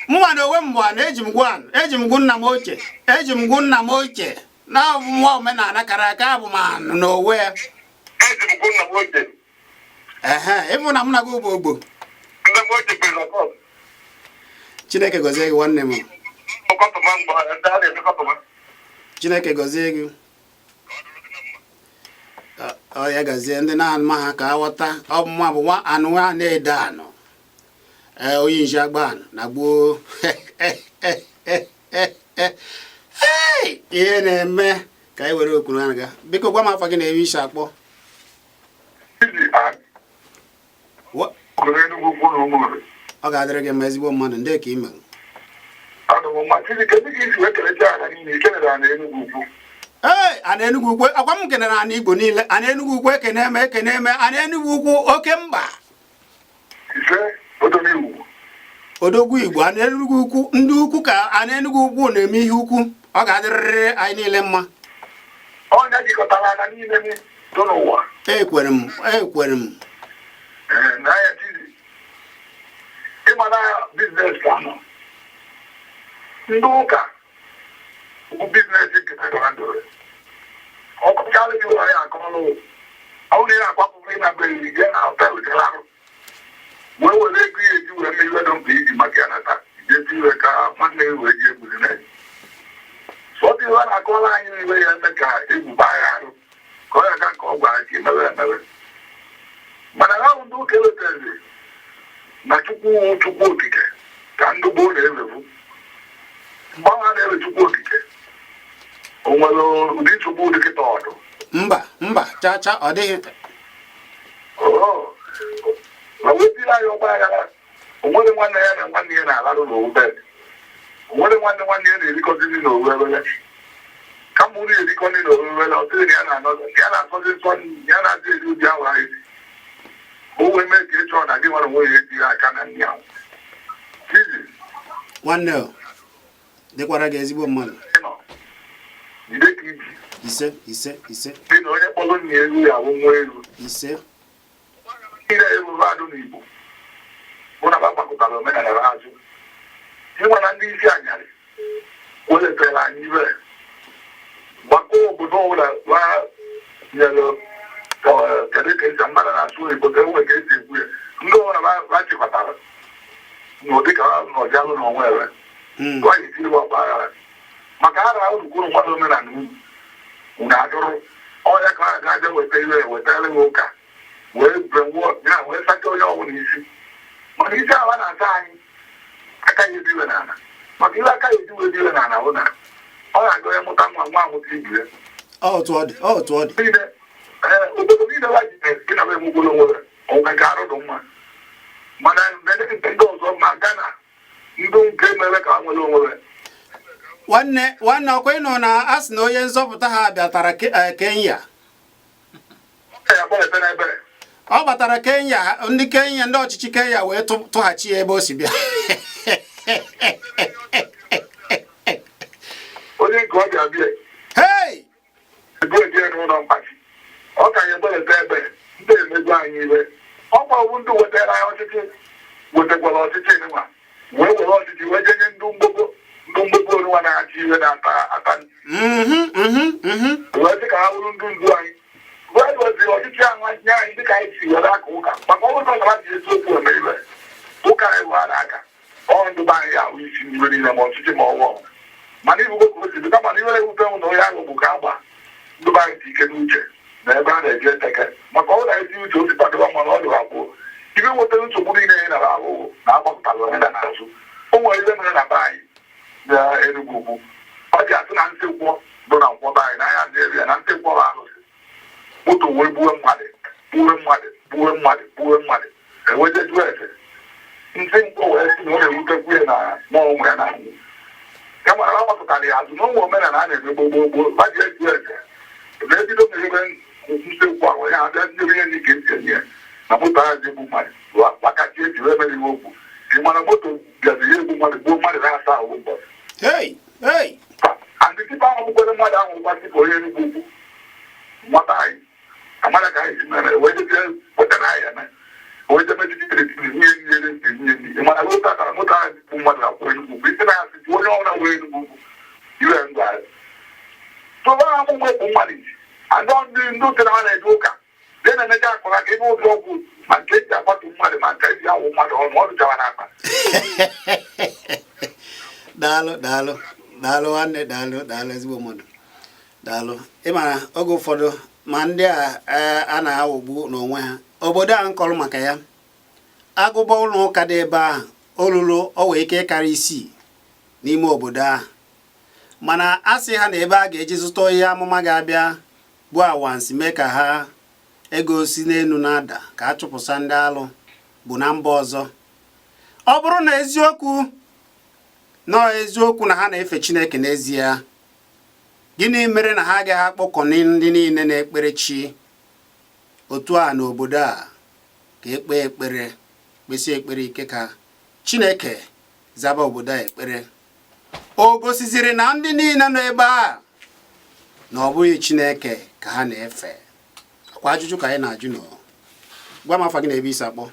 Mụnwa na onwe m bụ anụ eji m gwu nna m ochie. Na ọ bụ nwa omenala kara aka abụ m anụ n'onwe ya. Eji m gwu nna m ochie. Ịbụ na m na gị bụ ogbo. Nna m ochie kpere ọkọ. Chineke gozie gị nwanne m. Ọkọtọma mgbe ndị a na-emekọtọma. Chineke gozie gị. Ọ ya gazie ndị na-ama ha ka aghọta ọ bụ nwa bụ nwa anụ nwa na-ede anụ. Onye nji agba na gboo. Ihe na-eme ka anyị were okwu na-aga. Biko gwa m afọ gị na-ewe isi akpọ. Ọ ga-adịrị gị mma ezigbo mmadụ ndị ka ime. Ee, ana Enugu ukwu akwa m kenere ana Igbo niile. Ana Enugu ukwu ekene eme ana Enugu ukwu oke mba. Odogwu Igbo ana Enugu ukwu ndị ukwu ka ana Enugu ukwu na-eme ihe ukwu. Ọ ga-adịrịrị anyị niile mma. Onye jikọtara ana niile n'ụwa. Ekwere m. Na ya tizi. Ịmana biznes ka nọ. Ndị ụka bụ biznes nketa ndọrọ. Ọkụchalụ gị ụwa ya akọlụ. Ọ na ya akwapụrụ ịna be iri gị na họtelụ gị larụ. Wee were ego ihe eji wee mee iwe mkpa iji maka ya nata. Ije iwe ka nwanne gị wee ji egburi na ya. Sọtụ iwe na-akọla anyị n'iwe ya eme ka egwu baa ya arụ. Ka ọ ya ka nke ọ gwara ka emewe. Mana ha bụ ndị ụka ewetere na Chukwu okike ka ndị gboo na-ewevu. Mgbe ha na-ewe Chukwu okike, o nwere ụdị Chukwu dịkịta ọdụ. Mba, chacha ọ dịghị. Ma wetiri anyị ọgba aghara, o nwere nwanne ya na nwanne ya na-alarụ n'obe. O nwere nwanne ya na-erikọzi nri n'owewele. Kama unu erikọ nri n'owewele, ọ dịghị na ya na-asọzi nsọ ya na-adị eri ụdị ahụ anyị. O wee mee ka ịchọ na gị nwere nwunye ejiri aka na nri ahụ. Nwanne o, dịkwara gị ezigbo mmadụ. Jide ka ibi. Ise. Dị na onye kpọrọ nna elu ya bụ nwa elu. Ise. Ihe ebube adụ n'Igbo bụ na gbakọtara omenala azụ. Ịnwa na ndị isi anyarị weletara anyị ibe. Gbakọ obodo ọbụla nyere kedu ka esi mmadụ na-asụ Igbo ka enwe ka esi ekwu ya. Ndị ọbụla bachịkọtara n'ụdị ka ha nọji alụ n'onwe ebe. Ọ yi tiri ọgba aghara. Maka ha na urukwuru mmadụ omenala unu adụrụ ọya ka ha ga-aja weta iwe wetara gị ụka wee sacha onye ọbụla isi. Mana isi ahụ na-ata anyị aka ya ebiwe n'ala. Maka ihe aka ya ejiwe ebiwe n'ala bụ na ọ ga-aga onye mụta nwa amụta ibi ya. Otu ọ dị. Obodo niile ha ji gị na emugbolo nwere onwe ka arụ dị mma. Mana ndị ọzọ ma Ghana ndị nke mere ka ha nwere onwe. Nwanne ọkwa ịnụ na a sị na onye nzọpụta ha bịatara Kenya. Ọ batara Kenya, ndị Kenya ndị ọchịchị Kenya wee tụghachi ebe o si bịa. Onye nke ọ ga-abịa. Hey! Ebe n'ụlọ mkpachi. Ọ ka ya ebeleta ebe ndị emegbu anyị iwe. Ọ gbawu ndị wetara anyị ọchịchị wetakwara ọchịchị nwa. Wee were ọchịchị wee jenye ndị mgbogbo onwa na-achị iwe na-ata ata. Wee sị ka ha bụrụ ndị ndu anyị. Wee weziri ọchịchị nye anyị dịka anyị si were aka ụka. Maka ọ bụrụ na ji ezi okwu eme iwe. Ụka anyị bụ ara aka. Ọ ndụ be anyị ahụ isi n'iwe niile ma ọchịchị ma ọwụọ. Mana ibu ka o si dị kama na iwere ewute nwụ na onye ahụ bụ ka agba ndụ be anyị dị ike n'uche na ebe a na-eje teke. Maka ọ na-ezi uche o si kwadoba mana ọ dị abụọ. Ibe nwetara nsogbu niile anyị nara ahụ na agbapụtara omenala n'azụ. O nwere ihe mere na be anyị na Enugu ugwu. Ọ ji asị na ntekwọ bụ na nkwọba anyị n'anya ndị eri ya na ntekwọ bụ arụsị. Moto wee gbuwe mmadụ. Ewejejuo ese. Ntị nkwọ wee sị na ọ na-ewutekwu ya na mmụọ ya na nwụ. Ya mara na ọ gbapụtara ya azụ n'ụmụ omenala a na-eme gbogbo. Ma ji eju ese. Ebe ebido mere ntekwọ ahụ ya abịa ndị ihe ndị ka esi enye ya. Na moto agha ji egbu mmadụ. Gbakachi eji wee mere iwe okwu. ịmana moto bịaziri egwu mmadụ gbuo mmadụ na-asa ahụ ụbọchị. Andị tipa ahụ bụkwere mmadụ ahụ ụgbasị ka onye Enugu ugwu nwata anyị amara ka anyị si mere wee jezie wetara anyị eme wee je mejikere tiri nye nyere nke nye ndị ịmana moto akara moto ahụ bụ mmadụ akwụ Enugu ugwu isi na ya sị onye ọbụla wee Enugu ugwu iwe ndụ anyị tụba ahụ mgbe bụ mmadụ andọ ndị okenye ha na-eje ụka dị na-emeja akpara ka ebe ụdị ọgwụ ma nke eji akwatu mmadụ ma nke eji awụ mmadụ ọnụ ọ dụchara n'akpa. daalụ nwanne daalụ ezigbo mmadụ daalụ. Ịmara oge ụfọdụ ma ndị a na-aghọgbu n'onwe ha obodo a nkọrọ maka ya agụba ụlọ ụka dị ebe ahụ olulu o wee ike karịa 6 n'ime obodo ahụ mana a sị ha na ebe a ga-eji zụta ihe amụma ga-abịa bụ awansi mee ka ha ego si n'elu na-ada ka a chụpụsa ndị alụ bụ na mba ọzọ. Ọ bụrụ na eziokwu na ha na-efe Chineke n'ezie, gịnị mere na ha agaghị akpọkọ ndị niile na-ekpere chi otu a n'obodo a ka kpesi ekpere ike ka Chineke zaba obodo a ekpere? O gosiziri na ndị niile nọ ebe a na ọ bụghị Chineke ka ha na-efe. Kwa ajụjụ ka anyị na-ajụ nọ. Gwa m afa gị na ebe isi akpọ.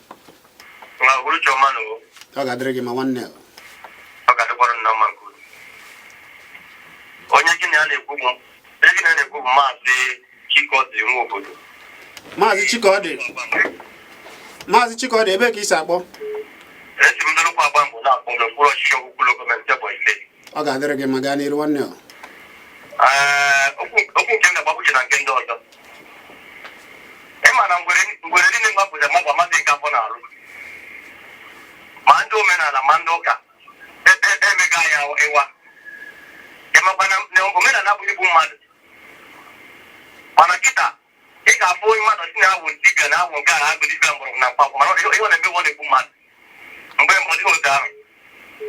Ọ ga-adịrị gị ma nwanne. Ọ ga-adịkwara nna mma nke ukwuu. Onye gị na ya na-ekwu bụ Maazị Chikọdị nwa obodo. Maazị Chikọdị ebe ka isi akpọ? Esi m ndorokwa agba mbụ na-akpọ n'okpuru ọchịchị ọgwụkwụlụ gọọmenti Ebonyi steeti. Ọ ga-adịrị gị ma gaa n'iru nwanne. Okwu nke m na-agbapụche na nke ndị ọzọ. Ịma na ngwere niile mgbapụta mmadụ amasị nke afọ na-alụ ma ndị omenala ma ndị ụka emega ya ịwa ịmakwa na omenala abụghị bụ mmadụ mana kịta ị ga-afụ onye mmadụ si na awụ dibịa na awụ nke a agụ dibịa mgbọrọgwụ na mkpagwụ mana ihe ọ na-eme na-egbu mmadụ mgbe mbọdị otu ahụ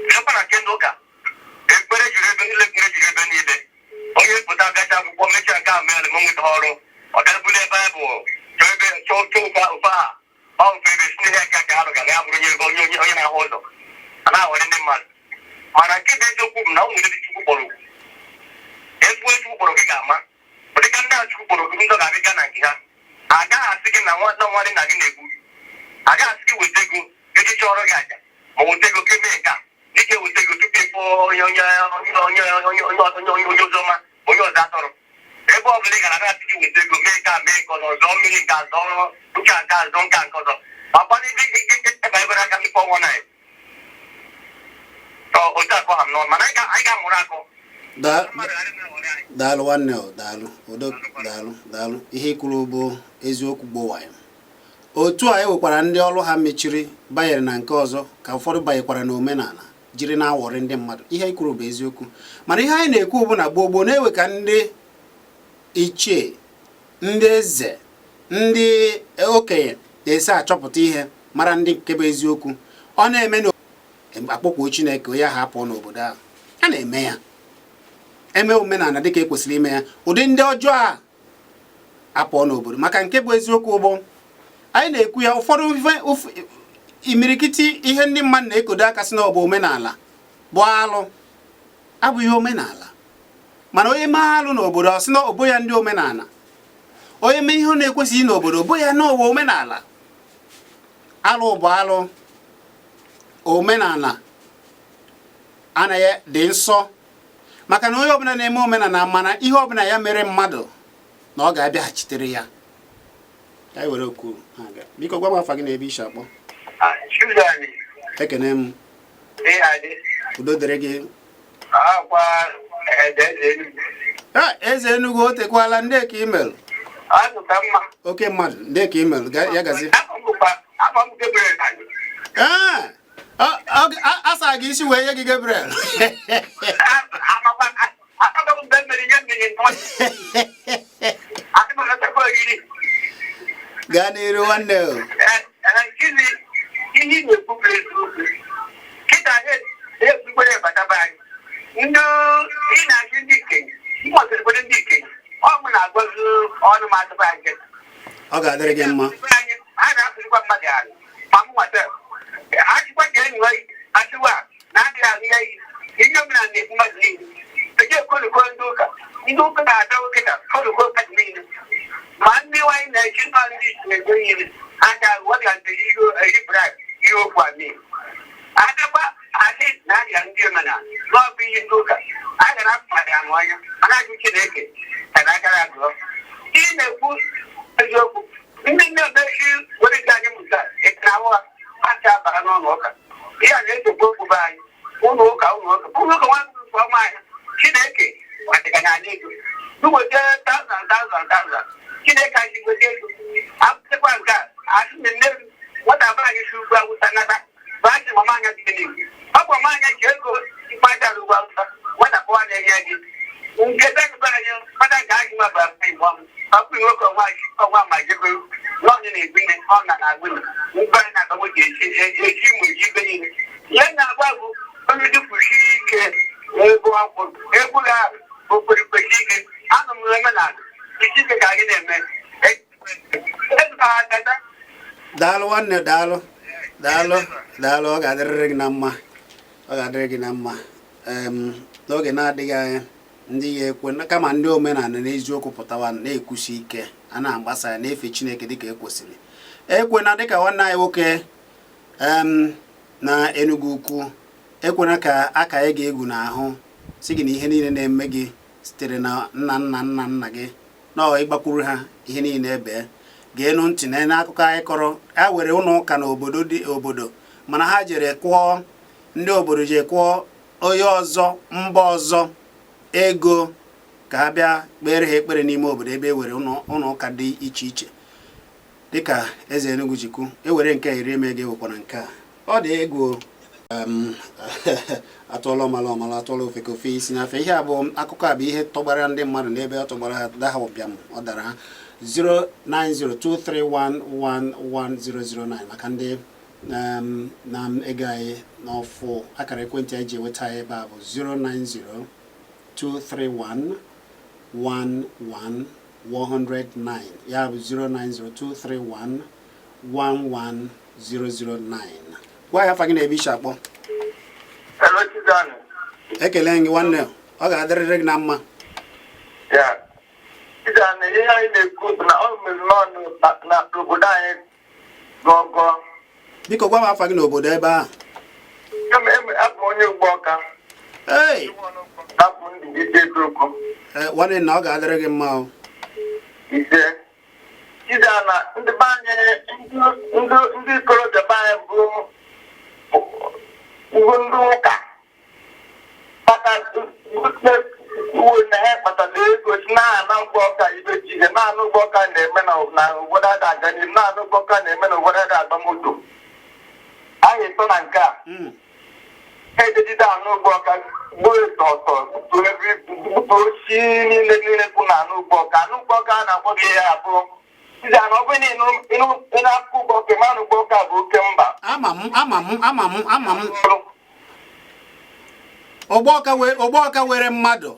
bịakwa na nke ndị ụka ekpere juru ebe niile onye pụta gacha akwụkwọ mechaa nke ahụ mere ma nweta ọrụ ọ bịabụla ebe anyị bụ chọọ ụfa ha ọ bụ ebe si n'ihe aka ka arụ ga na-abụrụ onye na-ahụ ụzọ a na-aghọrị ndị mmadụ mana nke bụ eziokwu bụ na ọ nwere ndị Chukwu kpọrọ okwu ezigbo Chukwu kpọrọ gị ga-ama ụdịka ndị a Chukwu kpọrọ okwu ndị ga-abịa na nke ha agaghị asị gị na nwanne nna gị na-egbu agaghị asị gị weta ego eji chọrọ gị aja ma weta ego kemee nke a dịka eweta ego tupu ịfụ onye oziọma onye ọzọ atọrọ ebe ọ bụla ị gara na-asị gị weta ego mee nke a mee nke ọzọ zọọ mmiri nke azọ nke a nke azọ nke ọzọ ma kwana ebe ebere aka mmepe ọnwa na otu akọ ha n'ọnụ mana anyị ga-amụrụ akọ. Daalụ nwanne daalụ ihe kwuru bụ eziokwu gbowanyị. Otu a nwekwara ndị ọrụ ha mechiri banyere na nke ọzọ ka ụfọdụ banyekwara na omenala jiri na-awọrị ndị mmadụ. Ihe kwuru bụ eziokwu mana ihe anyị na-ekwu bụ na gboo na-ewe ka ndị ichie ndị eze ndị okenye na-esi achọpụta ihe mara ndị nke bụ eziokwu. Ọ na-eme na akpọkwa Chineke onye ahụ apụọ n'obodo ahụ a na-eme ya eme omenala dịka ekwesịrị ime ya ụdị ndị ọjọọ a apụọ n'obodo maka nke bụ eziokwu bụ anyị na-ekwu ya ụfọdụ imirikiti ihe ndị mmadụ na-ekodo aka sị na ọ bụ omenala bụ alụ abụghị omenala mana onye mee alụ n'obodo ọ sị na ọbụ ya ndị omenala onye mee ihe ọ na-ekwesịghị n'obodo bụ ya na ọwa omenala. Alụ bụ alụ omenala anaghị dị nsọ maka na onye ọbụla na-eme omenala mana ihe ọbụla ya mere mmadụ na ọ ga-abịaghachitere ya. Anyị were okwu biko gwa m afa gị na ebe isi akpọ. Ekene m. Udo dịrị gị. Eze Enugu o tekwala ndị ka email. Oke mmadụ ndị ka email ya gazi. Asa gị isi wee nye gị Gabriel. Gaa n'iru nwanne o. Ọ ga-adịrị gị mma. ga-ekwu mmadụ niile eje koliko ndị ụka na-ada oke na koliko mmadụ niile ma ndị nwaanyị na-echi nọ ndị isi ego niile aka wọdịgaziri ihe brak ihe okwu amị adịkwa adị na arịa ndị omenala n'ọbụ ihe ndị ụka a gara apụtara ya n'ọnya mana ajụ Chineke ka na agara agụọ ihe na-ekwu eziokwu ndị nne omechi were dị anyị mụta ekena ahụha acha abara n'ụlọ ụka ihe a na-esogbu okwu be anyị ụlọ ụka nwanne nke ọma anyị Chineke kwadịga n'ala ego n'ụweta tazan Chineke anyị nweta ego akwụsịkwa nke a asị na nne nwata be anyị si ugwu awụsa nata bụ asị mama anya dị n'igwe ọ bụ mama anya ji ego mkpadara ugwu awụsa nwata pụwa na-enye gị nke be anyị mmadụ ga-agị nwa bụ afọ igbo ọkụ nwoke ọnwa ma jego n'ọnyụ na-egbu ihe ọ na-agụ mgbe anyị na-agbanwe ji echi mụ ji ibe niile ihe na-agba bụ onye dịpụchi ike ego akwụrụ egwu ha okperikwesi ike anụ m omenala isi ike ka anyị na-eme daalụ nwanne daalụ ọ ga-adịrịrị gị na mma n'oge na-adịghị anya ndị ya ekwe kama ndị omenala n'eziokwu pụtawa na-ekwusi ike a na-agbasa ya na-efe Chineke dịka ekwesịrị ekwena dịka nwanne anyị nwoke na Enugu Ukwu ekwena ka aka ya ga-egwu n'ahụ si gị na ihe niile na-eme gị sitere na nna gị na ịgbakwuru ha ihe niile ebe ga-enu ntị na n'akụkọ anyị kọrọ a were ụlọ ụka na obodo mana ha jere kwụọ ndị obodo je kwụọ onye ọzọ mba ọzọ ego ka ha bịa kpere ha ekpere n'ime obodo ebe e were ụlọ ụka dị iche iche dịka eze Enugu jikwu ewere nke iri eme ga ewekwara nke a ọ dị egwu atụọla ọmala atụọla ofeke ofe isi n'afe ihe a bụ akụkọ a bụ ihe tọgbara ndị mmadụ n'ebe ọ tọgbara ha daha ụbịam ọ dara ha 09023111009 maka ndị na-ege anyị n'ọfụ akara ekwentị anyị ji enweta anyị ebe a bụ 09023111109 ya bụ 09023111009 gwa ya afa gị na-ebe iche akpọ ekele gị nwanne ọ ga-adịrịrị gị na mma ihe anyị na-ekwu na ọ mere n'ọnụ n'obodo anyị gọgọ biko gwa m afa gị n'obodo ebe ahụ abụ onye ugbo ọka abụ ndị ije okwu nwanne na ọ ga-adịrị gị mma ise na ndị be anyị ndị ikorobịa be anyị bụ ndị ụka uwe na ha kpatara ego si na-ana ụgbọ ọka ibe ji ihe na-anụ ụgbọ ọka na-eme na obodo ada aga n'ihu na-anụ ụgbọ ọka na-eme na obodo ada agba moto anyị eto na nke a ejejide anụ ụgbọ ọka gbuo eto ọtọ gbutu ochi niile kwụ na anụ ụgbọ ọka a na-akpọ gị ya abụọ na ọ bụrụ na ị na-akụ ụgbọ ọka ma anụ ụgbọ ọka bụ oke mba ama m ọgbọọka were mmadụ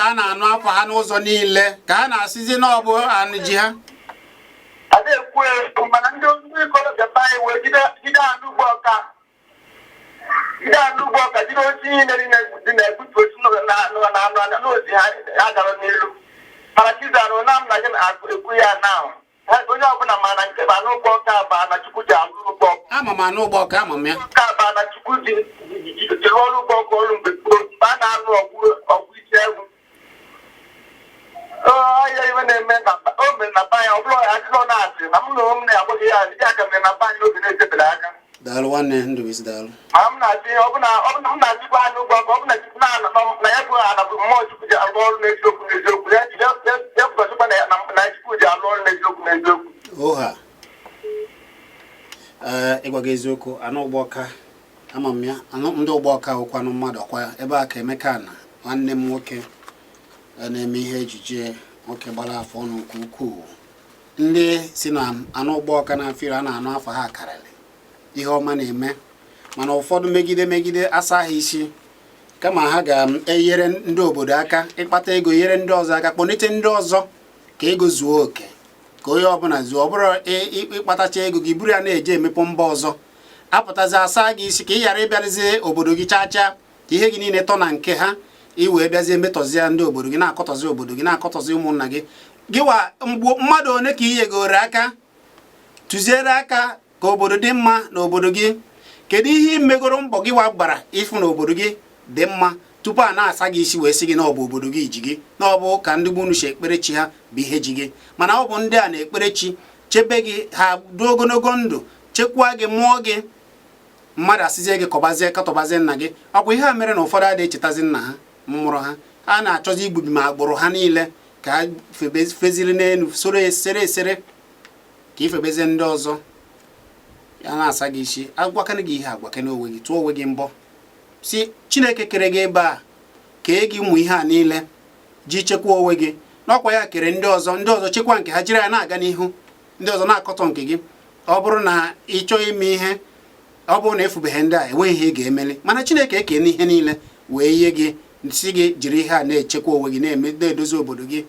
a na-anụ afọ ha n'ụzọ niile ka ha na-asịzi n'ọbụ anụ ji ha a na-ekwu mana ndị ikorobịa anyị wee jide anụ ugbo ọka jide ochi niile dị na-ebutu ochi n'ozi ha gara n'elu mana chizana na m na gị na-ekwu ya na onye ọbụla mana nke bụ anụ ugbo ọka bụ ana Chukwu ji anụ ugbo ọka ama m anụ ụgbọ ọka ama m ya ka bụ ana Chukwu ji ọrụ ugbo ọka ọrụ mgbe gboo mgbe a na-alụ ọgwụ isi egwu ọhịa iwe na-eme o mere na banya ọ bụrụ ya jụọ na-asị na m na onwe m na-agwaghị ya ndị aka mere na banya oge na-etebere aka daalụ nwanne Ndụbụisi daalụ ma m na-asị ọ bụ na m na-achịkwa anya ụgwọ ọ bụ na Chukwu na ya bụ ana bụ mmụọ Chukwu ji arụ ọrụ n'eziokwu ya ekwụkọchikwa na Chukwu ji arụ ọrụ n'eziokwu oha ịgwa gị eziokwu anụ ụgbọ ọka ama m ya ndị ụgbọ ọka ụkwanụ mmadụ ọkwa ebe a ka Emeka na nwanne m nwoke na-eme ihe ejije nwoke gbara afọ ọnụ nke ukwuu ndị si na anụ ụgbọ ọka na-afịrị a na-anụ afọ ha karịrị ihe ọma na-eme mana ụfọdụ megide asa ha isi kama ha ga-enyere ndị obodo aka ịkpata ego nyere ndị ọzọ aka kpọnite ndị ọzọ ka ego zuo oke ka onye ọbụla zuo ọ bụrụ ịkpatacha ego gị buru ya na-eje emepe mba ọzọ apụtazi asa gị isi ka ị ghara ịbịarịzi obodo gị chacha ka ihe gị niile tọ na nke ha i wee bịazie metọzie ndị obodo gị na-akọtọzi obodo gị na-akọtọzi ụmụnna gị gịwa mmadụ one ka inyegoro aka tụziere aka ka obodo dị mma na obodo gị kedu ihe imegoro mbọ gị gbara ịfụ na obodo gị dị mma tupu a na-asa gị isi wee sị gị na ọ bụ obodo gị ji gị na ọ bụ ka ndị gbunu si ekpere chi ha bụ ihe ji gị mana ọ bụ ndị a na-ekpere chi chebe gị ha duo ogologo ndụ chekwaa gị mụọ gị mmadụ asịzie gị kọbazie katọbazie nna gị ọ bụ ihe a mere na ụfọdụ adịghị echetazi nna ha mụrụ ha a na-achọzi igbubi ma agbụrụ ha niile ka ha feziri n'elu soro esere ka ifebezie ndị ọzọ ya na-asa gị isi agwakana gị ihe agwakana onwe gị tụọ onwe gị mbọ si Chineke kere gị ebe a kee gị ụmụ ihe a niile ji chekwa onwe gị n'ọkwa ya kere ndị ọzọ chekwa nke ha jiri ya na-aga n'ihu ndị ọzọ na-akọtọ nke gị ọ bụrụ na ị chọọ ime ihe ọ bụrụ na efubeghị ndị a enweghị ihe ị ga-emeli mana Chineke eke n'ihe niile wee ihe gị si gị jiri ihe a na-echekwa onwe gị na-edozi obodo gị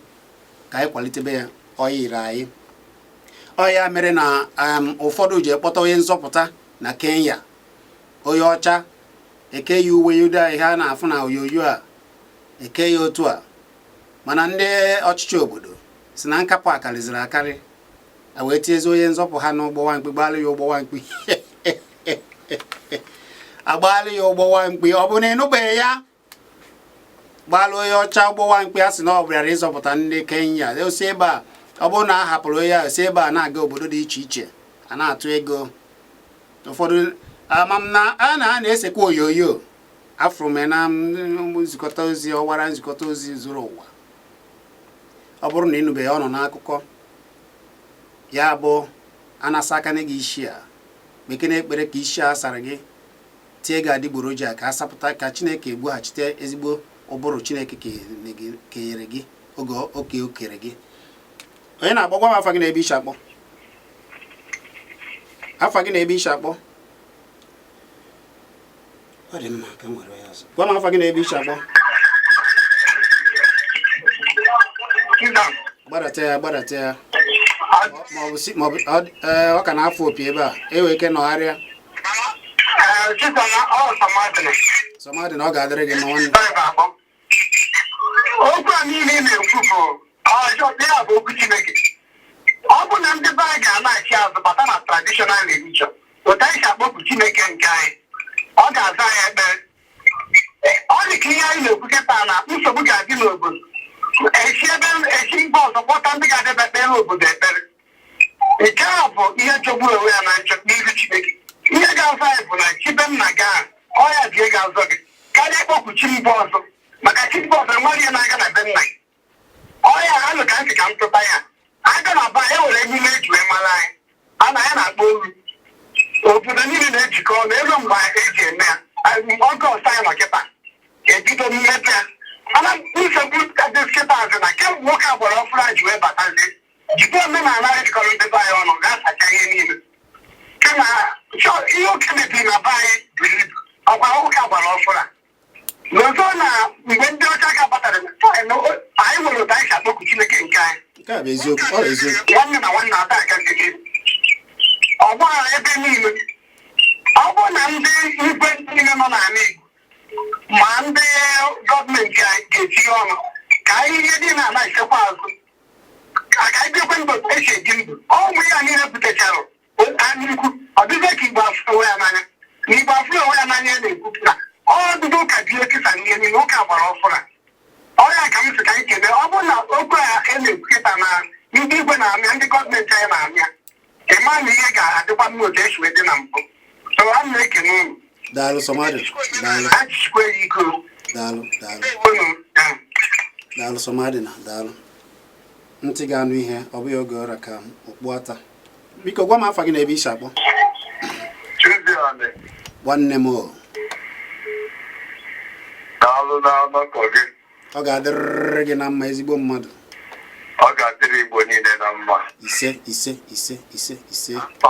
ka anyị kwalitebe ya ọ yiri anyị ọ ya mere na ụfọdụ ji ekpọta onye nzọpụta na Kenya onye ọcha eke ya uwe yuda ihe a na-afụ na oyoyo a eke ya otu a mana ndị ọchịchị obodo si na nkapụ akarịziri akarị wee tiezi onye nzọpụ ha n'ụgbọwa mkpi gbalị ya ụgbọwa mkpi agbalị ya ụgbọwa mkpi ọ bụ na ịnụbeghị ya gbalụ onye ọcha ụgbọwa mkpi a sị na ọ bịara ịzọpụta ndị Kenya osi ebe a ọ bụrụ na a hapụrụ ya osi ebe a na-aga obodo dị iche iche a na-atụ ego ụfọdụ amam na a na-esekwa oyoyo afụrụ m na nzikọta ozi ọwara nzikọta ozi zuru ụwa ọ bụrụ na ịnụbeghị ọ nọ n'akụkọ ya bụ anasa aka gị isi a bekee ekpere ka isi a sara gị tie gị adịgboroja ka a sapụta ka Chineke egbughachite ezigbo ụbụrụ Chineke kenyere gị oge o kere gị onye na-agbagwa m afa gị na-ebe isi akpọ afa gị na-ebe isi akpọ ọ dị mma ka m were ya ọzọ gwa m afa gị na-ebe isi akpọ gbadata ya maọbụ ọ ka na-afụ opi ebe a enwe ike nọgharịa Somadị na ọ ga-adịrị gị nwanne okwu a niile na-ekwu bụ ọjọọ ya bụ okwu Chineke ọ bụ na ndị be anyị ga-anachi azụ bata na traditional religion otu anyị si akpọpụ Chineke nke anyị ọ ga-aza anyị ekpere ọ dị ka ihe anyị na-ekwu kịta na nsogbu ga-adị n'obodo esi mba ọzọ kpọta ndị ga-adịba ekpere obodo ekpere nke a bụ ihe jọgburu onwe ya na njọ n'ihu Chineke ihe ga-azọ anyị bụ na chibe nna gị ahụ ọ ya bie ga-azọ gị karịa ịkpọpụ chi mba ọzọ maka chi mba ọzọ nwa ihe na-aga na be nna gị ọ ya ha nụ ka ntị ka m tụta ya aga na ba e nwere emume eji wee mara anyị a na ya na-akpọ oru obodo niile na-ejikọ ọnụ elu mgbe eji eme ya ọgọ ọsọ anyị nọ kịta ebido mmepe ya mana nsogbu kịta azụ na kemgbe nwoke agbara ọfụrụ a ji wee batazie jide omenala ejikọrọ ndị be anyị ọnụ ga-asacha ihe niile kama ihe oke mebiri na be anyị buru ibu ọkwa nwoke agbara ọfụrụ a n'ọzọ na mgbe ndị ọcha ka batara anyị nwere otu anyị si akpọku Chineke nke anyị nwanne na nwanne ada aga nkeke ọgbaghara ebe niile ọ bụ na ndị igwe niile nọ n'ala Igbo ma ndị gọọmenti anyị ga-etinye ọnụ ka ihe dị na ala ichekwa azụ ka anyị bịakwa ndụ esi eji ndụ ọnwụ ya niile butechara anyị ukwu ọ dịzie ka Igbo afụrụ onwe ya n'anya na Igbo afụrụ onwe ya n'anya na-ekwupụta ọdụdụ ụka dị ekesa n'ihe niile ụka gbara ọfụrụ ọ ya ka m sị ka anyị kele ọ bụrụ na okwu a na-ekwukịta na ndị igwe na-amịa ndị gọọmenti anyị na-amịa ịma na ihe ga-adịkwa mma otu esi wee dị na mbụ so a na-ekene unu daalụ Somadị achịchikwa ya iko daalụ Somadị na daalụ ntị ga-anụ ihe ọ bụghị oge ọra ka okpu ata biko gwa m afa gị na ebe isi akpọ nwanne m ọ ga-adịrịrị gị na mma ezigbo mmadụ ọ ga-adịrị Igbo niile na mma ise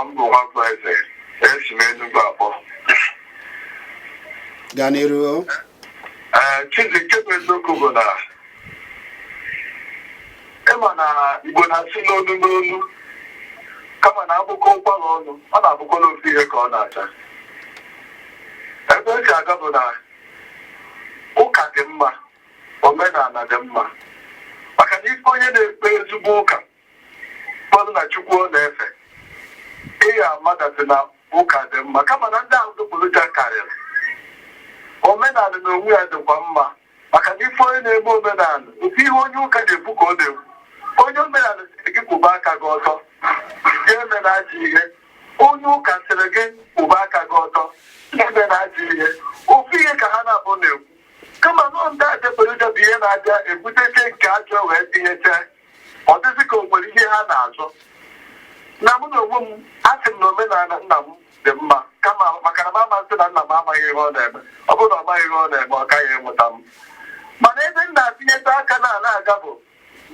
mbụ nwafọ eze esi m Enugu akpọ gaa n'iru Chizike bụ eziokwu bụ na ịma na Igbo na-asị n'onu n'onu kama na akwụkwọ ụkwara ọnụ ọ na-abụkwa n'ofu ihe ka ọ na-acha ebe o si aga bụ na dị mma, omenala dị mma. Maka na ife onye na-ekpe ezigbo ụka ụfọdụ na Chukwu ọ na-efe, ihe amadasị na ụka dị mma, kama na ndị ahụ dụpụrụja karịrị. Omenala na onwe ya dịkwa mma, maka na ife onye na-eme omenala otu ihe onye ụka na-ekwu ka ọ na-ekwu. Onye omenala siri gị kwụba aka gị ọtọ, ga-eme na ajọ ihe. Onye ụka sịrị gị kwụba aka gị ọtọ, ga-eme na ajọ ihe. Ofu ihe ka ha na-abụ na-ekwu, kama nọ ndị adịkpụrụja bụ ihe na-abịa ebuteche nke ajọ wee tinyechaa, ọ dịzị ka o nwere ihe ha na-azọ. Na mụ na onwe m, asị m na omenala nna m dị mma, kama maka na m amasị na nna m amaghị ihe ọ na-eme. Ọ bụrụ na ọ maghị ihe ọ na-eme, ọ gaghị emụta m. Mana ebe m na-atinyeta aka n'ala aga bụ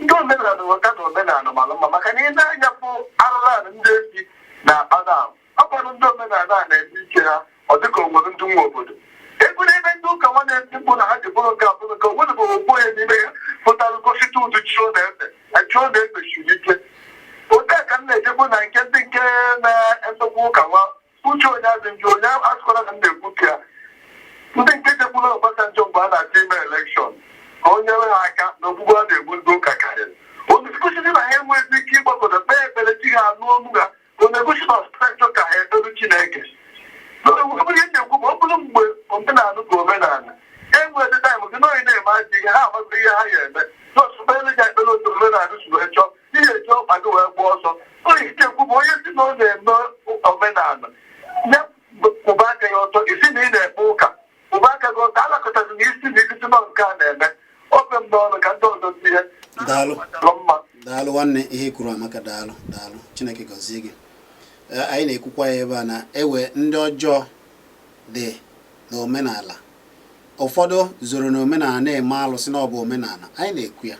ndị omenala ghọta na omenala mara mma, maka na ị na-anyapụ arụrụala ndị esi na Adam, ọ bụrụ ndị omenala a na-eme ike ha, ọ dịka o nwere ndị nwa obodo. Eburu ebe ndị ụka nwanne ndị mkpụ na ha ji bụrụ nke abụrụ ka onwere bụ ogbo ya n'ime ya pụtara gosite ụdị chụọ na-efe achụọ na-ekpechiri ike. Otu a ka m na-ejekwu na nke ndị nke na-esokwu ụka nwa uche onye azụ njọ onye asụkwara na m na-ekwu ka ya. Ndị nke jekwuru Obasanjo mgbe a na-achọ ime elekshọn ka o nyere ha aka na ogbugbu a na-egbu ndị ụka karịrị. Onye nkụziri na ha enweghị ike ịgbakọta kpee ekpere chi ha anụ ọnụ ha, ka ọ na-egosi na Obasanjo ka ha edoru Chineke. Onye na-ekwu bụ ọ bụrụ mgbe omenala bụ omenala, enwe dị taịm gị n'onye na-eme ajọ ihe ha amaghị ihe ha ga-eme. N'osụba ele ga ekpere otu omenala si wee chọọ ihe eji ọkpa gị wee gba ọsọ. Onye ike ekwu bụ onye si na ọ na-eme omenala nye kwụba aka ya ọtọ, isi na ị na-ekpe ụka kwụba aka gị ọtọ, alakọtazi na isi na isisi nọ nke a na-eme. Ofe m n'ọnụ ka ndị ọzọ tinye. Daalụ nwanne, ihe kwuru amaka. Daalụ Chineke gọzie gị. Anyị na-ekwukwa ya ebe a na ewe ndị ọjọọ dị n'omenala. Ụfọdụ zoro n'omenala na-eme alụsị na ọ bụ omenala. Anyị na-ekwu ya.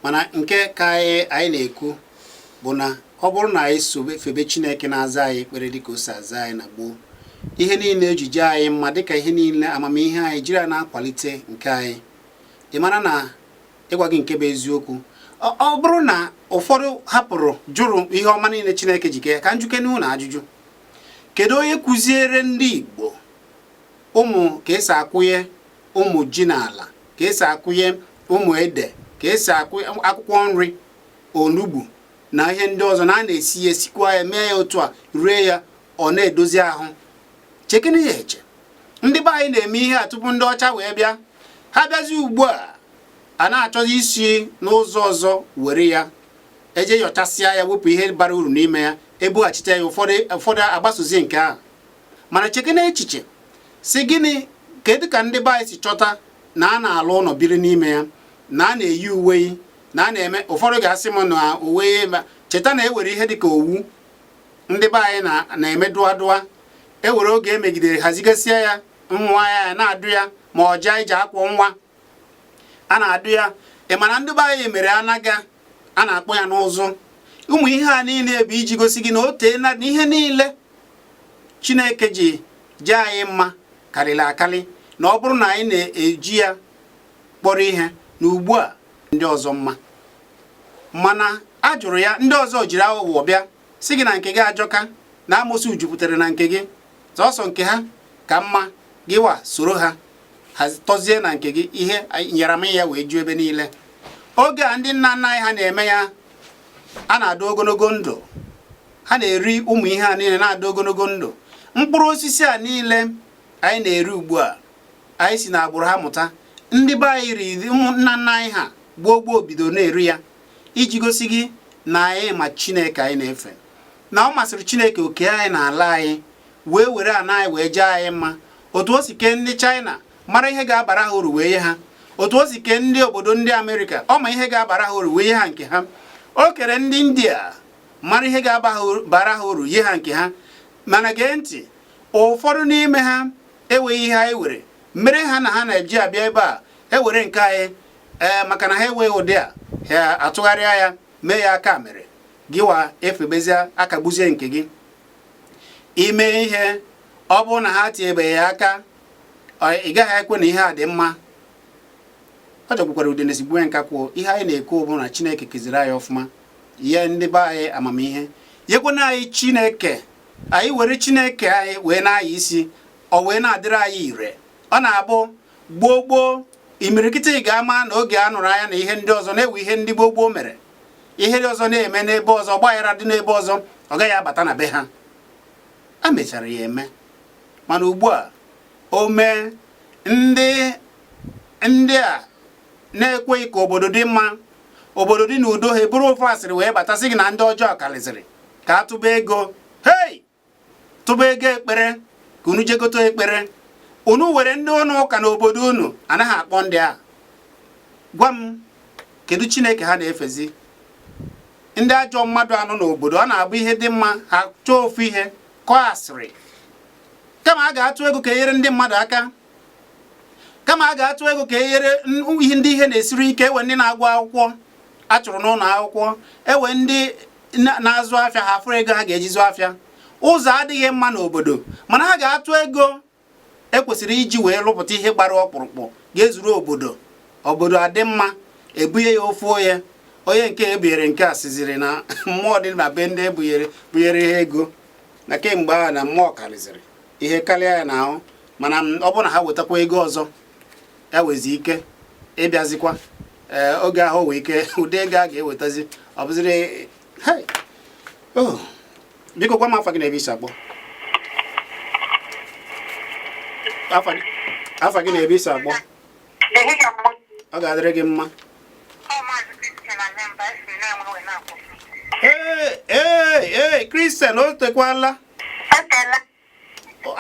Mana nke ka anyị na-ekwu bụ na ọ bụrụ na anyị febe Chineke na-aza anyị ekpere dịka o si aza anyị na gboo, ihe niile ejije anyị mma dịka ihe niile amamihe anyị jiri na-akwalite nke anyị. Ị mara na ịgwa gị nke bụ eziokwu, ọ bụrụ na ụfọdụ hapụrụ jụrụ ihe ọma niile Chineke jike ka njuke n'ihu na ajụjụ, kedu onye kụziere ndị Igbo ụmụ ka esi akwụnye ụmụ ji n'ala, ka esi akwụnye ụmụ ede, ka esi akwụ akwụkwọ nri, onugbu na ihe ndị ọzọ na a na-esi ya esikwa ya mee ya otu a rie ya ọ na-edozi ahụ? Chekene ya eche. Ndị be anyị na-eme ihe a tupu ndị ọcha wee bịa. Ha bịazi ugbu a na-achọzi isi n'ụzọ ọzọ were ya eje yọchasịa ya, wepụ ihe bara uru n'ime ya, ebughachite ya, ụfọdụ agbasozi nke ahụ. Mana chekene echiche si gịnị kedu ka ndị be anyị si chọta na a na-alụ ụlọ biri n'ime ya, na a na-eyi uwe, na a na-eme. Ụfọdụ ga-asị m na uwe cheta na ewere ihe dịka owu ndị be anyị na-eme dụwa ewere oge emegidere hazigasịa ya, nwa ya na-adụ ya, ma ọja iji akwọ nwa a na-adụ ya. Mana ndị be anyị mere anaga a na-akpọ ya n'ụzụ. Ụmụ ihe a niile bụ iji gosi gị na o tee na ihe niile Chineke ji anyị mma karịrị akarị, na ọ bụrụ na anyị na-eji ya kpọrọ ihe na ugbu a ndị ọzọ mma. Mana a jụrụ ya, ndị ọzọ jiri aghụghọ bịa si gị na nke gị ajọka, na amosu jupụtara na nke gị, sọsọ nke ha ka mma, gịwa soro ha tọzie na nke gị. Ihe nyaramahụ ya wee ju ebe niile. Oge a ndị nna nna anyị ha na-eme ya, a na-adụ ogologo ndụ, ha na-eri ụmụ ihe a niile na-adụ ogologo ndụ. Mkpụrụ osisi a niile anyị na-eri ugbu a, anyị si na agbụrụ ha mụta. Ndị be anyị ri ụmụ nna nna anyị ha gboo bido na-eri ya, iji gosi gị na anyị ma Chineke anyị na-efe, na ọ masịrị Chineke oke anyị na ala anyị, wee were ana anyị wee jee anyị mma. Otu o si kee ndị China mara ihe ga-abara ha uru wee ye ha, otu o si kee ndị obodo ndị Amerịka ọ ma ihe ga-abara ha uru wee ye ha nke ha. O kere ndị India mara ihe ga-abara ha uru ye ha nke ha. Mana gee ntị, ụfọdụ n'ime ha enweghị ihe anyị were mere ha na ha na-eji abịa ebe a ewere nke anyị maka na ha enweghị ụdị a, ha atụgharịa ya mee ya aka mere gịwa efebezie akagbuzie nke gị. Ime ihe ọ bụrụ na ha tiebeghị ya aka, ị gaghị ekwe na ihe a dị mma. Ọ jọgbukwara ude na-esigbu nka kwuo ihe anyị na-ekwu bụ na Chineke kụziri anyị ọfụma, ihe ndị be anyị amamihe, yekwana anyị Chineke, anyị were Chineke anyị wee na-aya isi, ọ wee na-adịrị anyị ire. Ọ na-abụ gboo imirikiti ga-ama na oge a nụrụ anya na ihe ndị ọzọ na-ewe ihe ndị gboo mere ihe ndị ọzọ na-eme n'ebe ọzọ gbaghara dị n'ebe ọzọ ọ gaghị abata na be ha a mechara ya eme mana ugbu a o mee ndị a na-ekweghị ka obodo dị mma obodo dị n'udo ha bụrụ ofe asịrị wee batasị gị na ndị ọjọọ karịzịrị ka a tụba ego tụba ego ekpere ka unu jegote ekpere unu were ndị ụnụ ụka n'obodo unu anaghị akpọ ndị a gwa m kedu Chineke ha na-efezi ndị ajọ mmadụ anọ n'obodo ọ na-abụ ihe dị mma ha chọọ ofu ihe kọọ asịrị kama a ga-atụ ego ka enyere ndị mmadụ aka kama a ga-atụ ego ka enyere ndị ihe na-esiri ike ewe ndị na-agụ akwụkwọ achụrụ n'ụlọ akwụkwọ ewe ndị na-azụ afịa ha fụrụ ego ha ga-eji zụ afịa ụzọ adịghị mma n'obodo mana ha ga-atụ ego ekwesịrị iji wee rụpụta ihe gbara ọkpụrụkpụ ga-ezuru obodo adị mma ebunye ya ofu onye nke ebunyere nke a siziri na mmụọ dị na be ndị bunyere ha ego na kemgbe ahụ na mmụọ karịzịrị ihe karịa ya n'ahụ mana ọ bụrụ na ha wetakwa ego ọzọ ya wezi ike ịbịazikwa oge ahụ wee ike ụdị ego a ga-ewetazi ọ bụzịrị biko gwa m afa gị na ebe isi akpọ afa gị na ebe isi akpọ ọ ga-adịrị gị mma Christian o tekwala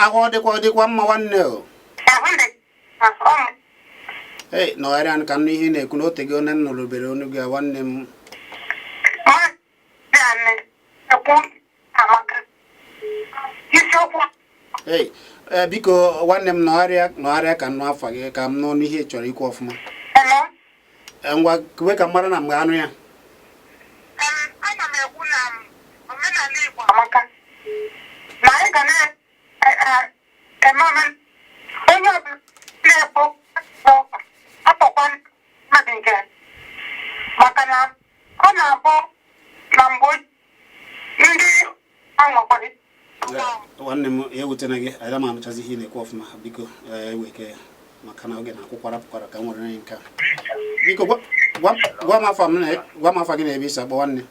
ahụ ọ dịkwa mma nwanne o nọgharịa ka nụ ihe na-ekwu na o tego onye nụrụ obere onu gị nwanne m biko nwanne m nọgharịa ka nụ afa gị ka m nụ n'ihe chọrọ ikwu ọfụma ngwa kwe ka mara na mgbe anụ ya ana m ekwu na omenala Igbo amaka na anyị ga na-eme onye ọbụla na-ekpo akpọkwa mmadụ nke maka na ọ na-abụ na mgbe ndị anwakwari nwanne m ya ewutena gị aga m anụchazi ihe na-ekwu ọfụma biko eweke ya maka na oge na-akwụkwara ka m nwere anyị nke a biko gwa m afa gị na ebe isi akpọ nwanne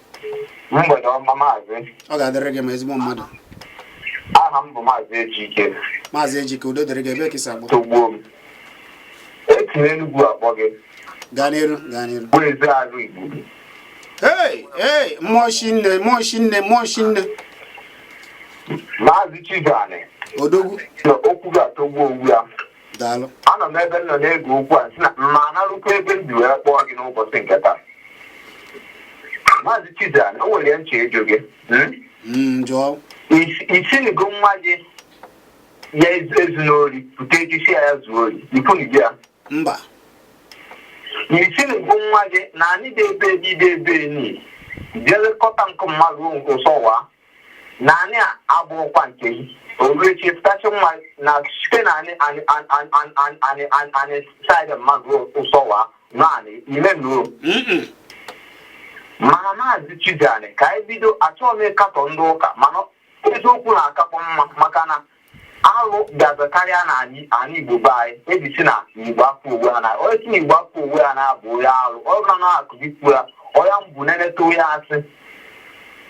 mgbede ọma maazị ọ ga-adịrị gị ma ezigbo mmadụ aha m bụ maazị Ejike maazị Ejike udo dịrị gị ebe ka isi akpọ togbuo m etinye Enugwu akpọ gị gaa n'iru bụ eze arụ Igbo mmụọ shinne maazị Chizani odogwu na okwu ga-atọgbu owu ya daalụ anọ m ebe nọ na-ege okwu a sị na mma analụkwa ebe m ji wee kpọọ gị n'ụbọchị nke taa maazị Chizani o nwere nche ejo gị jụọ isinigo nwa gị ya ezu n'ori pụta ejisi ya zuo ori ifunigi ya mba isinigo nwa gị na anyị dị ebe ni jelekọta nkụ mmadụ ụsọwa na anyị abụọkwa nke gị orechi pụtachi nwa na site na anyị saịdị mmadụ ụsọwa naanị ime nuo mana maazị Chizani ka anyị bido achọghị m ịkatọ ndị ụka mana eziokwu na-akapụ mma maka na alụ bịaza karịa na anyị Igbo be anyị ejisi na Igbo afọ onwe ha na onye si na Igbo afọ onwe ha na-abụ onye alụ ọ ga na-akụzikwu ya ọya mbụ neneta onye asị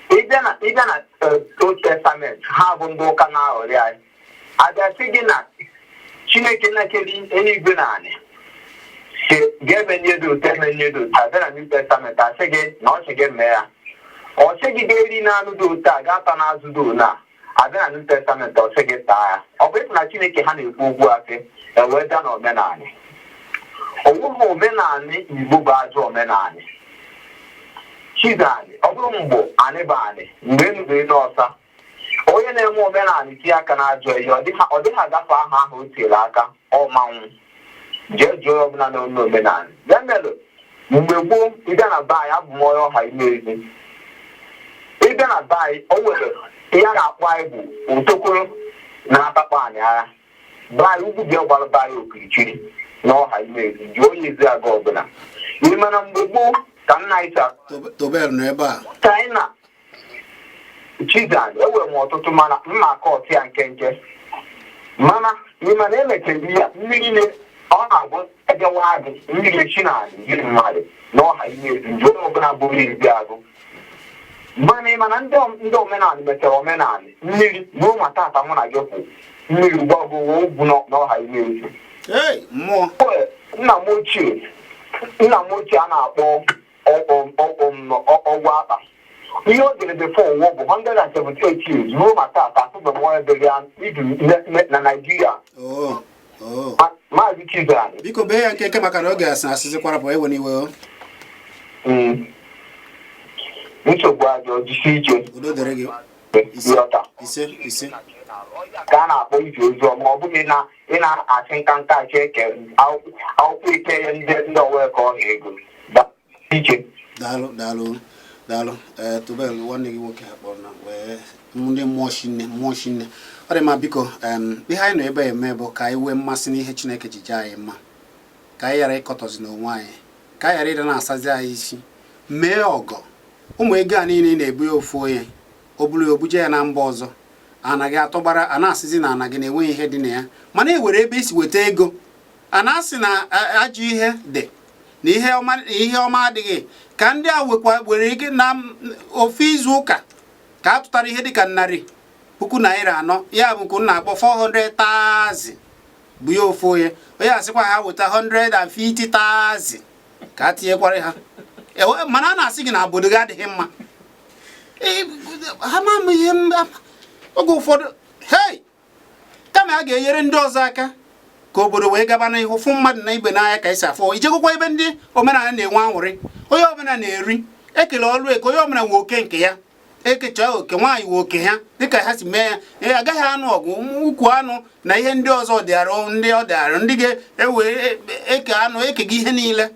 ịbịa na Old Testament ha bụ ndị ụka na-aghọrị anyị abịasị gị na Chineke na-ekere eluigwe na anị ga-emenye dị otu emenye dị otu abịa na New Testament asị gị na ọ sị gị mee ya ọ sị gị ga-eri na anụ dị otu a ga-ata n'azụ dị one a abịa na New Testament ọ sị gị taa ya ọ bụ ịtụ na Chineke ha na-ekwu okwu asị ewee bịa na omenala onweghị omenala Igbo bụ ajọ omenala Chizani ọ bụrụ mgbe anyị bụ anyị mgbe enubere n'ọsa onye na-eme omenala tinye aka na ajọ ihe ọ dịghị agafe aha ahụ o tiere aka ọmanwụ jee jụọ ọbụla na-eme omenala ya mere mgbe gboo ịbịa na be anyị abụ m onye ọha ime ezi ịbịa na be anyị o nwere ihe a na-akpọ anyị bụ otokoro na-atakpa anyị agha be anyị ugwu bịa gbara be anyị okirikiri na ọha ime ezi jụọ onye ezi aga ọbụla ime na mgbe gboo ka nna anyị tobel nọ ebe a ka anyị na Chizani enwere m ọtụtụ mana mma aka ọtị ya nkenke mana n'ime na emechara ya mmiri ọ na adị mmiri echi na-adị yiri mmadụ na ọha ime ezi nje onye ọbụla bụ mmiri bịa agụ mana ndị omenala mechara omenala mmiri ruo ma tata mụ na gị kwụ mmiri gbagoo ogwu n'ọha ime ezi mmụọ nna m ochie a na-akpọ ọgwụ akpa ihe o dere before ụwa bụ 178 years ruo ma tata asụbe m onye dere ya ibi na Naịjirịa. Maazị Chizani biko bee ya nke maka na oge asịzikwara bụ ewe n'iwe nsogbu ajọ jisi ike udo dere gị ise ka a na-akpọ ije ozi ọma ọ bụghị na ị na-achị nkanka achị eke akwụkwọ ike ya ndị ọwa ka ọ na-ego ike. Daalụ Tubel nwanne gị nwoke akpọrọ na wee ndị mmụọ shinne ọ dị ma biko ihe anyị nọ ebe eme bụ ka anyị nwee mmasị n'ihe Chineke ji jee anyị mma ka anyị ghara ịkọtọzi n'onwe anyị ka anyị ghara ịda na-asazi anyị isi mee ọgọ ụmụ ego a niile na-ebu ya ofu onye o buru obuje ya na mba ọzọ anaghị atọgbara a na-asịzi na anaghị na-enweghị ihe dị na ya mana e were ebe isi weta ego a na-asị na ajọ ihe dị na ihe ọma adịghị ka ndị a were ike na ofu izu ụka ka a tụtara ihe dịka 100,000 ya bụ nke na-akpọ 400,000 bụ ya ofu onye asịkwa ha weta 150,000 ka a tinyekwara ha mana a na-asị gị na obodo gị adịghị mma ha ma ihe oge ụfọdụ kama a ga-enyere ndị ọzọ aka ka obodo wee gaba n'ihu fụ mmadụ na ibe n'anya ka esi afọ ijegokwa ebe ndị omenala na-enwe anwụrị onye ọbụla na-eri ekele ọlụ eke onye ọbụla nwe oke nke ya ekecha oke nwaanyị nwe oke ha dịka ha si mee ya agaghị anụ ọgụ ukwu anụ na ihe ndị ọzọ ọdịarụ ndị ga-ewe eke anụ eke gị ihe niile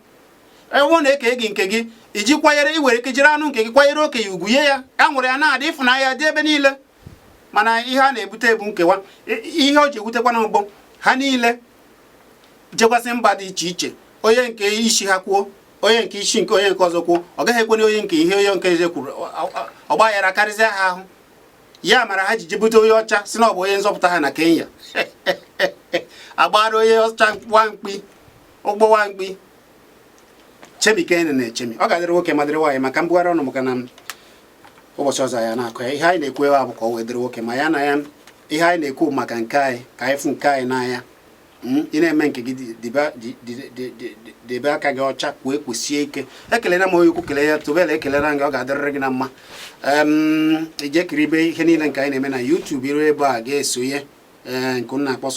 ewu na eke gị nke gị iji kwanyere iwere ike jiri anụ nke gị kwanyere okenye ugwu nye ya anwụrụ ya na-adị ịfụnanya dị ebe niile mana ihe a na-ebute ebu nkewa ihe o ji ewutekwa na ụgbọ ha niile jekwasị mba dị iche iche onye nke isi ha kwuo onye nke isi nke onye nke ọzọ kwuo ọ gaghị ekwenye onye nke ihe onye nke eze kwuru ọgbaghara karịzịa ha ahụ ya mara ha ji jebute onye ọcha si na ọ bụ onye nzọpụta ha na Kenya agbara onye ọcha ụgbọ nwamkpi chemikene na-echemi ọ ga-adịrị nwoke ma dịrị nwaanyị maka mbugharị ọnụ maka na ụbọchị ọzọ ya na-akọ ya ihe anyị na-ekwu ewe bụ ka ọ wee dịrị nwoke ma ya na ya ihe anyị na-ekwu maka nke anyị ka anyị fụ nke anyị n'anya ị na-eme nke gị debe aka gị ọcha wee kwụsie ike ekelena m onye ukwu kelee ya Tubelu ekelena gị ọ ga-adịrịrị gị na mma ije kiribe ihe niile nke anyị na-eme na YouTube iru ebe a ga-esonye nke m na-akpọ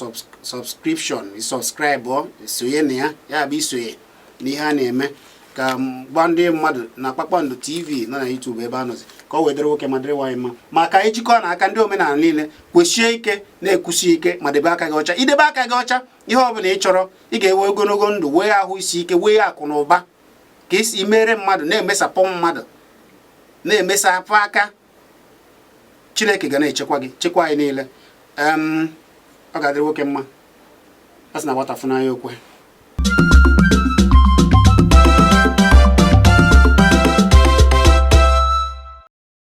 subscription sọbskraịbụ esonye na ya bụ isonye n'ihe a na-eme ka gba ndị mmadụ na Kpakpando TV nọ na YouTube ebe a nọzi ka ọ wee dịrị nwoke ma dịrị nwaanyị mma ma ka anyị jikọọ na aka ndị omenala niile kwesie ike na-ekwusi ike ma debe aka gị ọcha idebe aka gị ọcha ihe ọ bụla ị chọrọ ị ga-enwe ogologo ndụ wee ahụ isi ike wee akụ na ụba ka isi mere mmadụ na-emesapụ mmadụ na-emesapụ aka Chineke ga na-echekwa gị chekwa anyị niile ọ ga-adịrị nwoke mma a sị na gbata fụnanya okwe